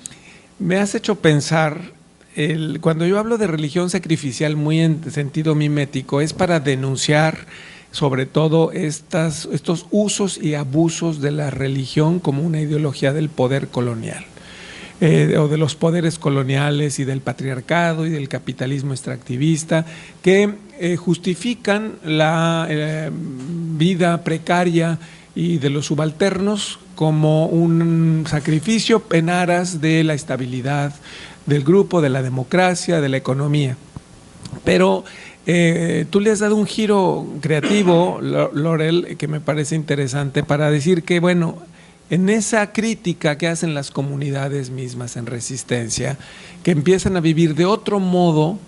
me has hecho pensar, cuando yo hablo de religión sacrificial muy en sentido mimético, es para denunciar sobre todo estos usos y abusos de la religión como una ideología del poder colonial. O de los poderes coloniales y del patriarcado y del capitalismo extractivista que justifican la vida precaria y de los subalternos como un sacrificio en aras de la estabilidad del grupo, de la democracia, de la economía. Pero tú le has dado un giro creativo, Laurel, que me parece interesante para decir que, bueno, en esa crítica que hacen las comunidades mismas en resistencia, que empiezan a vivir de otro modo,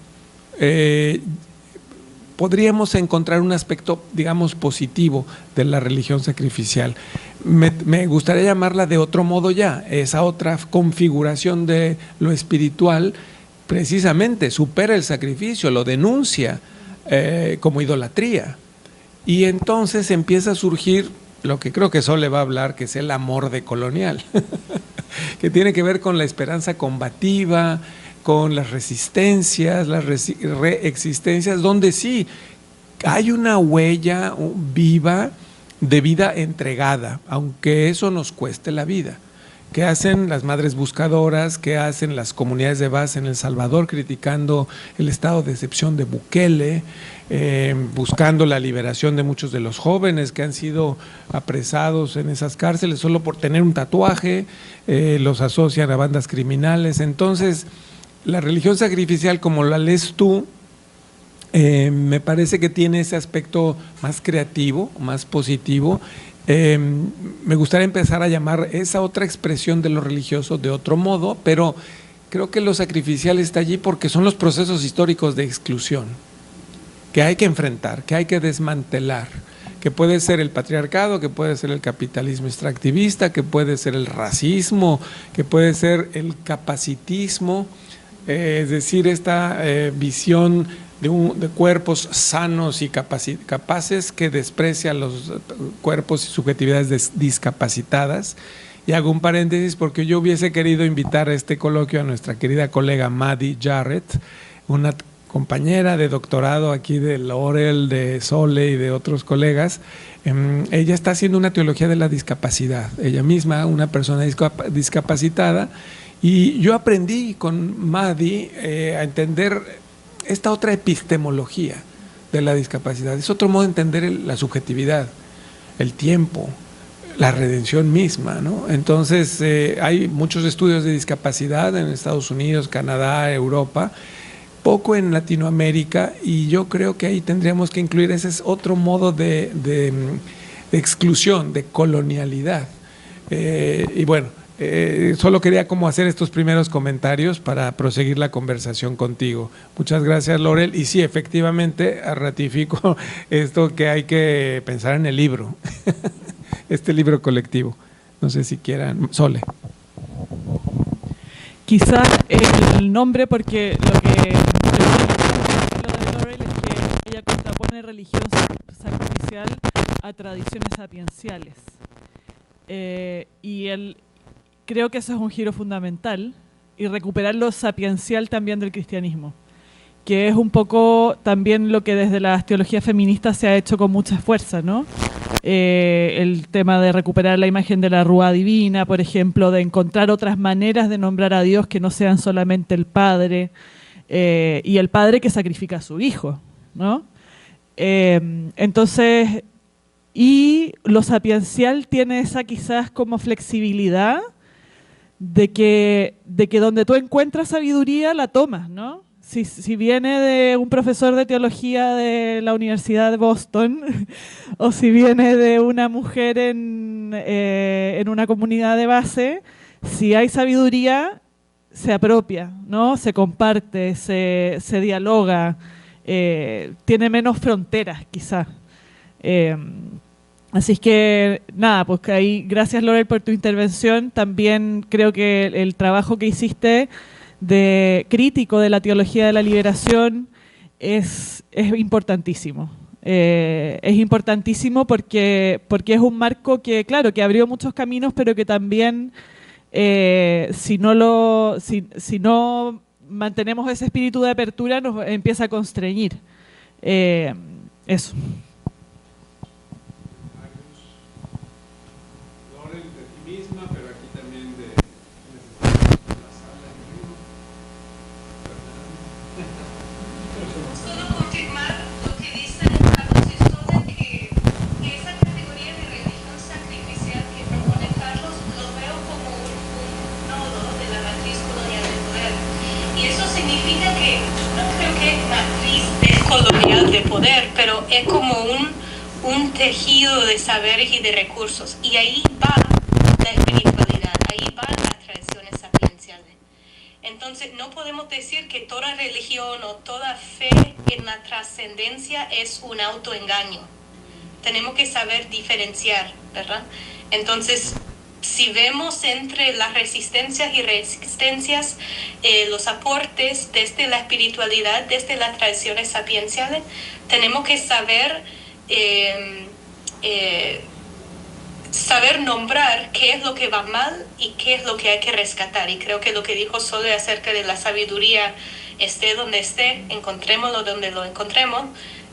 podríamos encontrar un aspecto, digamos, positivo de la religión sacrificial. Me gustaría llamarla de otro modo ya, esa otra configuración de lo espiritual, precisamente supera el sacrificio, lo denuncia como idolatría. Y entonces empieza a surgir lo que creo que Sole va a hablar, que es el amor decolonial, que tiene que ver con la esperanza combativa, con las resistencias, las reexistencias, donde sí hay una huella viva de vida entregada, aunque eso nos cueste la vida. ¿Qué hacen las madres buscadoras? ¿Qué hacen las comunidades de base en El Salvador criticando el estado de excepción de Bukele, buscando la liberación de muchos de los jóvenes que han sido apresados en esas cárceles solo por tener un tatuaje? Los asocian a bandas criminales. Entonces, la religión sacrificial, como la lees tú, me parece que tiene ese aspecto más creativo, más positivo. Me gustaría empezar a llamar esa otra expresión de lo religioso de otro modo, pero creo que lo sacrificial está allí porque son los procesos históricos de exclusión que hay que enfrentar, que hay que desmantelar, que puede ser el patriarcado, que puede ser el capitalismo extractivista, que puede ser el racismo, que puede ser el capacitismo, es decir, esta visión de cuerpos sanos y capaces que desprecia los cuerpos y subjetividades discapacitadas. Y hago un paréntesis porque yo hubiese querido invitar a este coloquio a nuestra querida colega Maddie Jarrett, una compañera de doctorado aquí de Laurel, de Sole y de otros colegas. Ella está haciendo una teología de la discapacidad, ella misma una persona discapacitada, y yo aprendí con Maddie a entender esta otra epistemología de la discapacidad. Es otro modo de entender la subjetividad, el tiempo, la redención misma, ¿no? Entonces, hay muchos estudios de discapacidad en Estados Unidos, Canadá, Europa, poco en Latinoamérica, y yo creo que ahí tendríamos que incluir ese es otro modo de exclusión, de colonialidad. Y bueno, solo quería como hacer estos primeros comentarios para proseguir la conversación contigo. Muchas gracias, Laurel. Y sí, efectivamente, ratifico esto que hay que pensar en el libro, este libro colectivo. No sé si quieran, Sole. Quizá el nombre, porque lo de Laurel es que ella contrapone religión sacrificial a tradiciones sapienciales. Creo que eso es un giro fundamental, y recuperar lo sapiencial también del cristianismo, que es un poco también lo que desde las teologías feministas se ha hecho con mucha fuerza, ¿no? El tema de recuperar la imagen de la Rúa divina, por ejemplo, de encontrar otras maneras de nombrar a Dios que no sean solamente el Padre, y el Padre que sacrifica a su Hijo, ¿no? Entonces, y lo sapiencial tiene esa quizás como flexibilidad de que donde tú encuentras sabiduría la tomas, ¿no? Si viene de un profesor de teología de la Universidad de Boston o si viene de una mujer en una comunidad de base, si hay sabiduría, se apropia, ¿no? Se comparte, se dialoga, tiene menos fronteras quizás. Así es que, nada, pues que ahí, gracias Laurel por tu intervención. También creo que el trabajo que hiciste de crítico de la teología de la liberación es importantísimo. Es importantísimo porque es un marco que, claro, que abrió muchos caminos, pero que también, si no mantenemos ese espíritu de apertura, nos empieza a constreñir. Eso. De poder, pero es como un tejido de saberes y de recursos, y ahí va la espiritualidad, ahí van las tradiciones sapienciales. Entonces no podemos decir que toda religión o toda fe en la trascendencia es un autoengaño. Tenemos que saber diferenciar, ¿verdad? Entonces si vemos entre las resistencias y resistencias los aportes desde la espiritualidad, desde las tradiciones sapienciales, tenemos que saber nombrar qué es lo que va mal y qué es lo que hay que rescatar. Y creo que lo que dijo Sole acerca de la sabiduría, esté donde esté, encontrémoslo donde lo encontremos,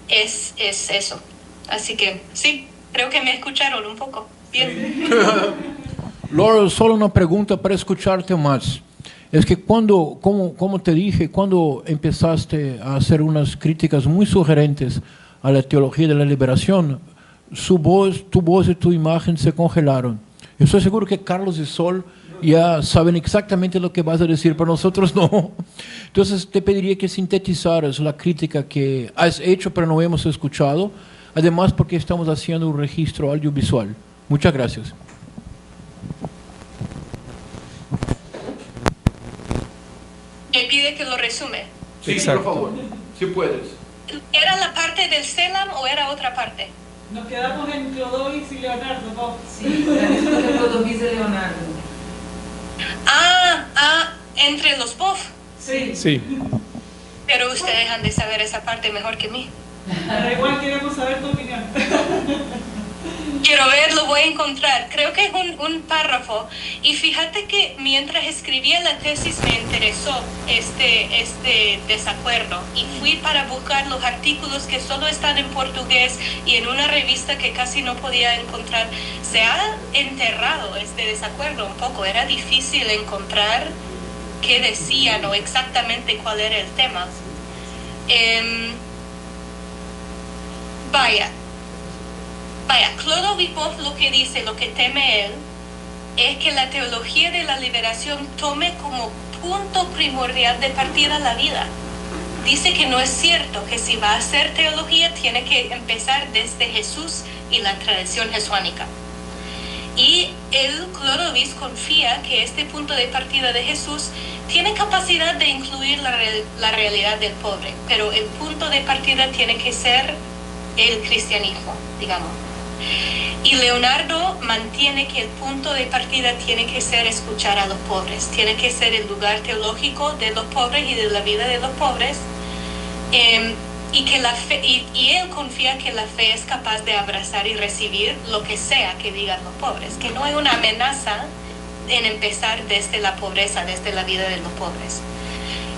es eso. Así que sí, creo que me escucharon un poco. Bien. Laura, solo una pregunta para escucharte más. Es que como te dije, cuando empezaste a hacer unas críticas muy sugerentes a la teología de la liberación, tu voz y tu imagen se congelaron. Yo estoy seguro que Carlos y Sol ya saben exactamente lo que vas a decir, pero nosotros no. Entonces te pediría que sintetizaras la crítica que has hecho pero no hemos escuchado, además porque estamos haciendo un registro audiovisual. Muchas gracias. Me pide que lo resume. Sí, Exacto. por favor, si puedes. ¿Era la parte del Selam o era otra parte? Nos quedamos en Clodovis y Leonardo, ¿no? Sí, la disputa de Clodovis de Leonardo. Entre los BOF. Sí. Sí. Pero ustedes han de saber esa parte mejor que mí. Pero igual queremos saber tu opinión. Quiero verlo, voy a encontrar. Creo que es un párrafo. Y fíjate que mientras escribía la tesis me interesó este desacuerdo. Y fui para buscar los artículos que solo están en portugués y en una revista que casi no podía encontrar. Se ha enterrado este desacuerdo un poco. Era difícil encontrar qué decían o exactamente cuál era el tema. Vaya, Clodovil Boff lo que dice, lo que teme él, es que la teología de la liberación tome como punto primordial de partida la vida. Dice que no es cierto, que si va a hacer teología tiene que empezar desde Jesús y la tradición jesuánica. Y Clodovis confía que este punto de partida de Jesús tiene capacidad de incluir la realidad del pobre, pero el punto de partida tiene que ser el cristianismo, digamos. Y Leonardo mantiene que el punto de partida tiene que ser escuchar a los pobres, tiene que ser el lugar teológico de los pobres y de la vida de los pobres, y que la fe, y él confía que la fe es capaz de abrazar y recibir lo que sea que digan los pobres, que no hay una amenaza en empezar desde la pobreza, desde la vida de los pobres.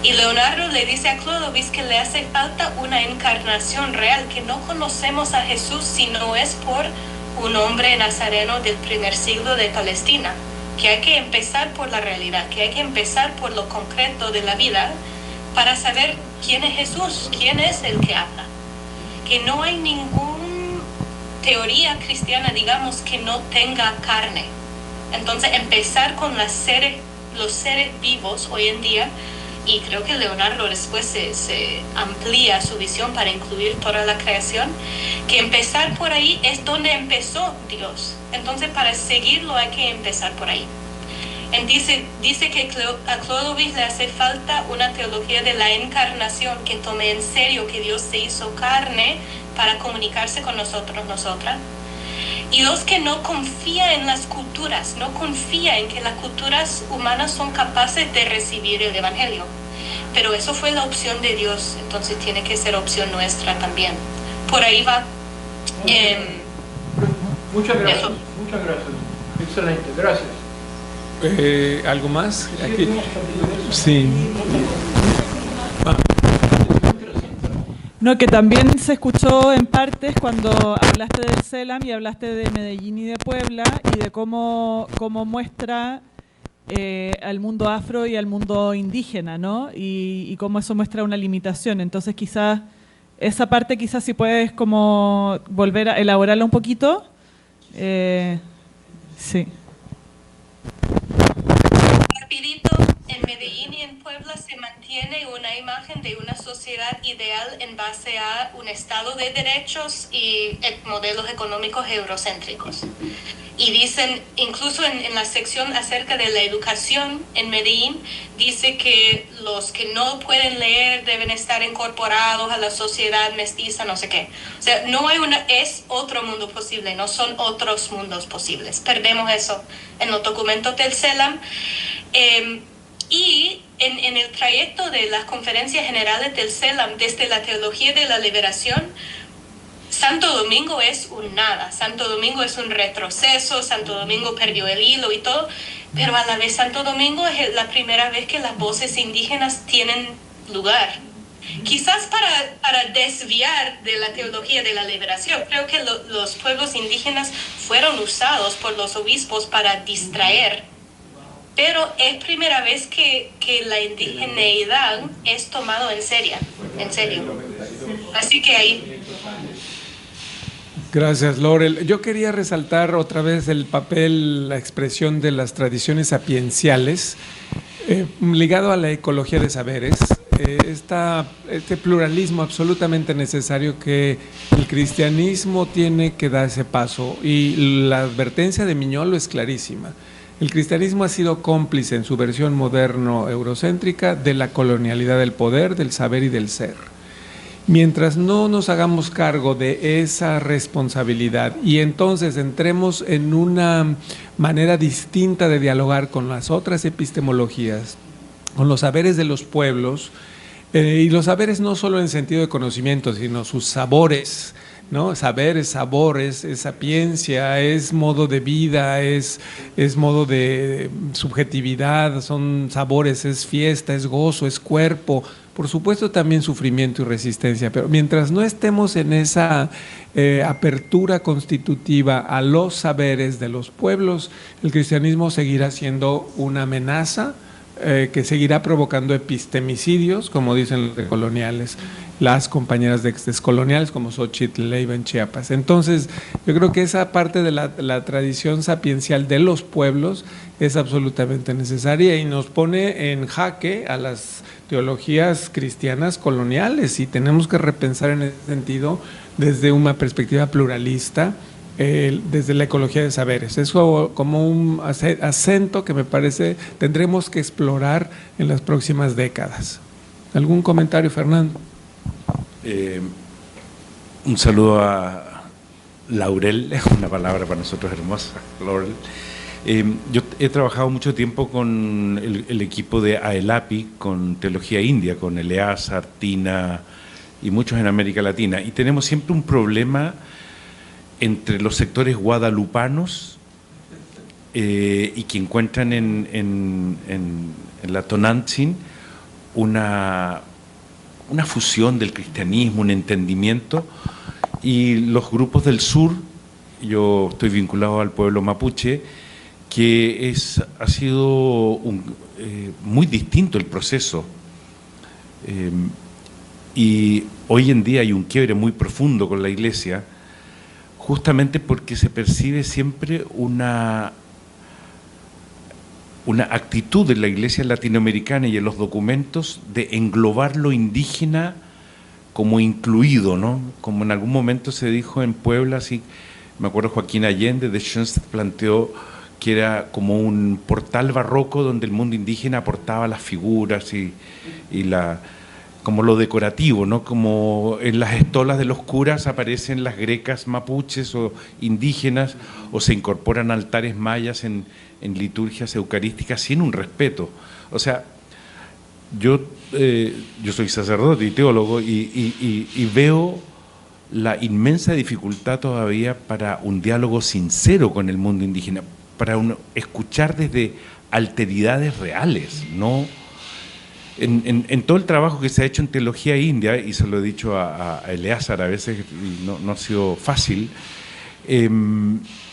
Y Leonardo le dice a Clodovis que le hace falta una encarnación real, que no conocemos a Jesús si no es por un hombre nazareno del primer siglo de Palestina, que hay que empezar por la realidad, que hay que empezar por lo concreto de la vida para saber quién es Jesús, quién es el que habla. Que no hay ninguna teoría cristiana, digamos, que no tenga carne. Entonces empezar con los seres vivos hoy en día. Y creo que Leonardo después se amplía su visión para incluir toda la creación, que empezar por ahí es donde empezó Dios. Entonces para seguirlo hay que empezar por ahí. Dice que a Clodovis le hace falta una teología de la encarnación, que tome en serio que Dios se hizo carne para comunicarse con nosotras. Y los que no confían en las culturas, no confían en que las culturas humanas son capaces de recibir el Evangelio. Pero eso fue la opción de Dios, entonces tiene que ser opción nuestra también. Por ahí va. Muchas gracias. Eso. Muchas gracias. Excelente, gracias. ¿Algo más? Aquí. Sí. No, que también se escuchó en partes cuando hablaste del Selam y hablaste de Medellín y de Puebla y de cómo muestra al mundo afro y al mundo indígena, ¿no? Y cómo eso muestra una limitación. Entonces quizás esa parte quizás si puedes como volver a elaborarla un poquito. Sí. Rapidito, en Medellín y en Puebla se mantiene una imagen de una sociedad ideal en base a un estado de derechos y modelos económicos eurocéntricos. Y dicen, incluso en la sección acerca de la educación en Medellín, dice que los que no pueden leer deben estar incorporados a la sociedad mestiza, no sé qué. O sea, no hay es otro mundo posible, no son otros mundos posibles. Perdemos eso en los documentos del CELAM. Y en el trayecto de las conferencias generales del CELAM, desde la teología de la liberación, Santo Domingo es un nada, Santo Domingo es un retroceso, Santo Domingo perdió el hilo y todo, pero a la vez Santo Domingo es la primera vez que las voces indígenas tienen lugar. Quizás para desviar de la teología de la liberación, creo que los pueblos indígenas fueron usados por los obispos para distraer, pero es primera vez que la indigeneidad es tomado en serio. Así que ahí... Gracias, Laurel. Yo quería resaltar otra vez el papel, la expresión de las tradiciones sapienciales, ligado a la ecología de saberes, este pluralismo absolutamente necesario que el cristianismo tiene que dar ese paso, y la advertencia de Miñolo es clarísima. El cristianismo ha sido cómplice en su versión moderno eurocéntrica de la colonialidad del poder, del saber y del ser. Mientras no nos hagamos cargo de esa responsabilidad y entonces entremos en una manera distinta de dialogar con las otras epistemologías, con los saberes de los pueblos, y los saberes no solo en sentido de conocimiento, sino sus sabores, ¿no? Saberes, sabores, es sapiencia, es modo de vida, es modo de subjetividad, son sabores, es fiesta, es gozo, es cuerpo, por supuesto también sufrimiento y resistencia, pero mientras no estemos en esa apertura constitutiva a los saberes de los pueblos, el cristianismo seguirá siendo una amenaza que seguirá provocando epistemicidios, como dicen los decoloniales, las compañeras de descoloniales como Xochitl Leiva en Chiapas. Entonces, yo creo que esa parte de la tradición sapiencial de los pueblos es absolutamente necesaria y nos pone en jaque a las teologías cristianas coloniales, y tenemos que repensar en ese sentido desde una perspectiva pluralista, desde la ecología de saberes. Eso como un acento que me parece tendremos que explorar en las próximas décadas. ¿Algún comentario, Fernando? Un saludo a Laurel, es una palabra para nosotros hermosa, Laurel. Yo he trabajado mucho tiempo con el equipo de AELAPI, con teología india, con Eleazar, Tina y muchos en América Latina, y tenemos siempre un problema entre los sectores guadalupanos y que encuentran en la Tonantzin una fusión del cristianismo, un entendimiento, y los grupos del sur, yo estoy vinculado al pueblo mapuche, que ha sido muy distinto el proceso, y hoy en día hay un quiebre muy profundo con la Iglesia, justamente porque se percibe siempre una actitud de la Iglesia latinoamericana y en los documentos de englobar lo indígena como incluido, ¿no? Como en algún momento se dijo en Puebla, así, me acuerdo Joaquín Allende de Schoenstatt planteó que era como un portal barroco donde el mundo indígena aportaba las figuras y como lo decorativo, ¿no? Como en las estolas de los curas aparecen las grecas mapuches o indígenas, o se incorporan altares mayas en liturgias eucarísticas sin un respeto. O sea, yo soy sacerdote y teólogo y veo la inmensa dificultad todavía para un diálogo sincero con el mundo indígena, para escuchar desde alteridades reales, ¿no? En todo el trabajo que se ha hecho en teología india, y se lo he dicho a Eleazar a veces, y no ha sido fácil,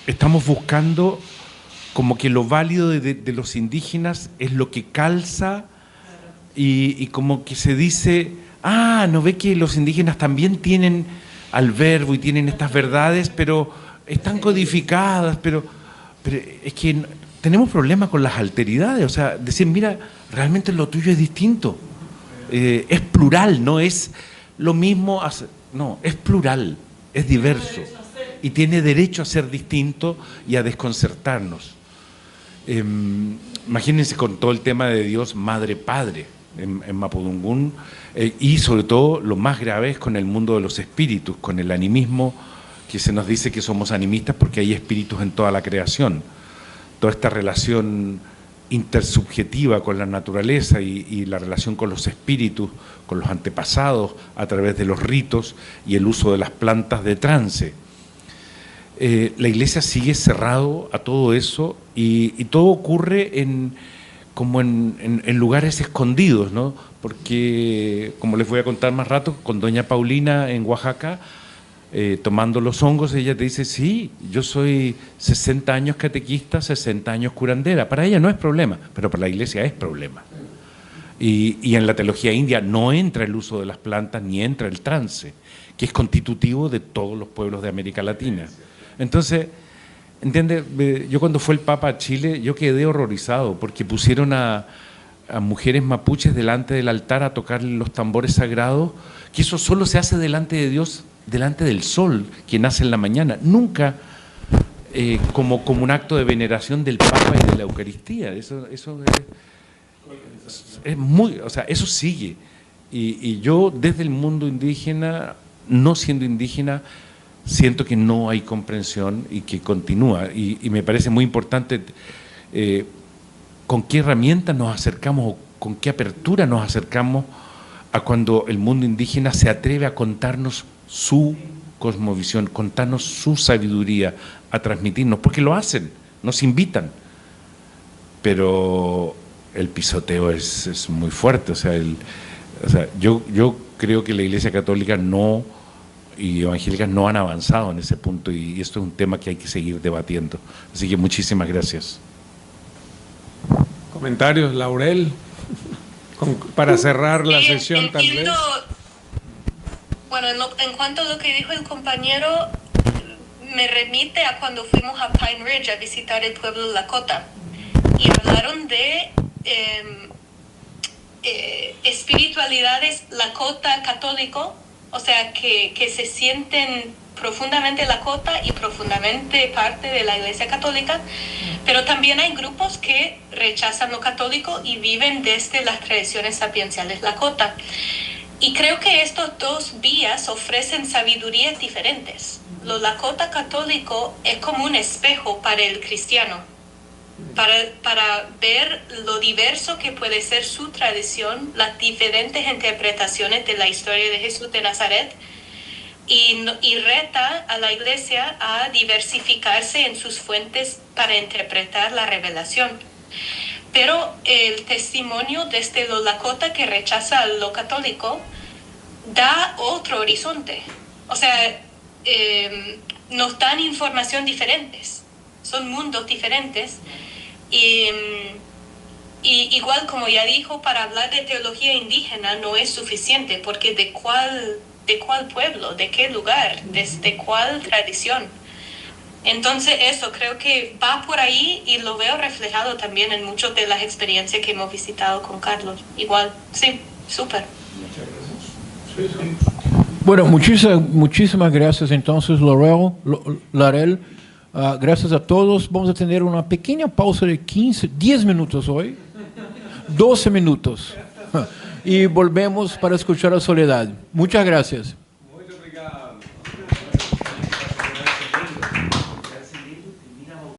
estamos buscando como que lo válido de los indígenas es lo que calza, y como que se dice, ¿no ve que los indígenas también tienen al verbo y tienen estas verdades, pero están codificadas, pero es que tenemos problemas con las alteridades? O sea, decir, mira, realmente lo tuyo es distinto, es plural, no es lo mismo, no, es plural, es diverso, y tiene derecho a ser distinto y a desconcertarnos. Imagínense con todo el tema de Dios Madre Padre en Mapudungún, y sobre todo lo más grave es con el mundo de los espíritus, con el animismo, que se nos dice que somos animistas porque hay espíritus en toda la creación. Toda esta relación intersubjetiva con la naturaleza y la relación con los espíritus, con los antepasados, a través de los ritos y el uso de las plantas de trance. La Iglesia sigue cerrado a todo eso y todo ocurre como en lugares escondidos, ¿no? Porque, como les voy a contar más rato, con doña Paulina en Oaxaca, tomando los hongos, ella te dice, sí, yo soy 60 años catequista, 60 años curandera. Para ella no es problema, pero para la Iglesia es problema. Y en la teología india no entra el uso de las plantas ni entra el trance, que es constitutivo de todos los pueblos de América Latina. Entonces, ¿entiendes? Yo cuando fue el Papa a Chile, yo quedé horrorizado porque pusieron a mujeres mapuches delante del altar a tocar los tambores sagrados, que eso solo se hace delante de Dios, delante del sol que nace en la mañana, nunca como un acto de veneración del Papa y de la Eucaristía. Eso es muy, o sea, eso sigue. Y yo desde el mundo indígena, no siendo indígena, siento que no hay comprensión y que continúa. Y me parece muy importante con qué herramientas nos acercamos o con qué apertura nos acercamos a cuando el mundo indígena se atreve a contarnos su cosmovisión, contarnos su sabiduría, a transmitirnos, porque lo hacen, nos invitan, pero el pisoteo es muy fuerte. O sea, yo creo que la Iglesia Católica y evangélicas no han avanzado en ese punto, y esto es un tema que hay que seguir debatiendo. Así que muchísimas gracias. Comentarios, Laurel, para cerrar la sesión tal vez. Bueno, en cuanto a lo que dijo el compañero, me remite a cuando fuimos a Pine Ridge a visitar el pueblo de Lakota y hablaron de espiritualidades Lakota católico, o sea, que se sienten profundamente Lakota y profundamente parte de la Iglesia Católica, pero también hay grupos que rechazan lo católico y viven desde las tradiciones sapienciales Lakota. Y creo que estos dos vías ofrecen sabidurías diferentes. Lo Lakota católico es como un espejo para el cristiano, para ver lo diverso que puede ser su tradición, las diferentes interpretaciones de la historia de Jesús de Nazaret, y reta a la Iglesia a diversificarse en sus fuentes para interpretar la revelación. Pero el testimonio desde lo Lakota que rechaza lo católico da otro horizonte. O sea, nos dan información diferentes. Son mundos diferentes. Y igual, como ya dijo, para hablar de teología indígena no es suficiente, porque ¿de cuál pueblo? ¿De qué lugar? ¿Desde cuál tradición? Entonces eso, creo que va por ahí y lo veo reflejado también en muchas de las experiencias que hemos visitado con Carlos. Igual, sí, súper. Bueno, muchísimas gracias entonces, Laurel. Gracias a todos. Vamos a tener una pequeña pausa de 10 minutos hoy, 12 minutos. Y volvemos para escuchar a Soledad. Muchas gracias.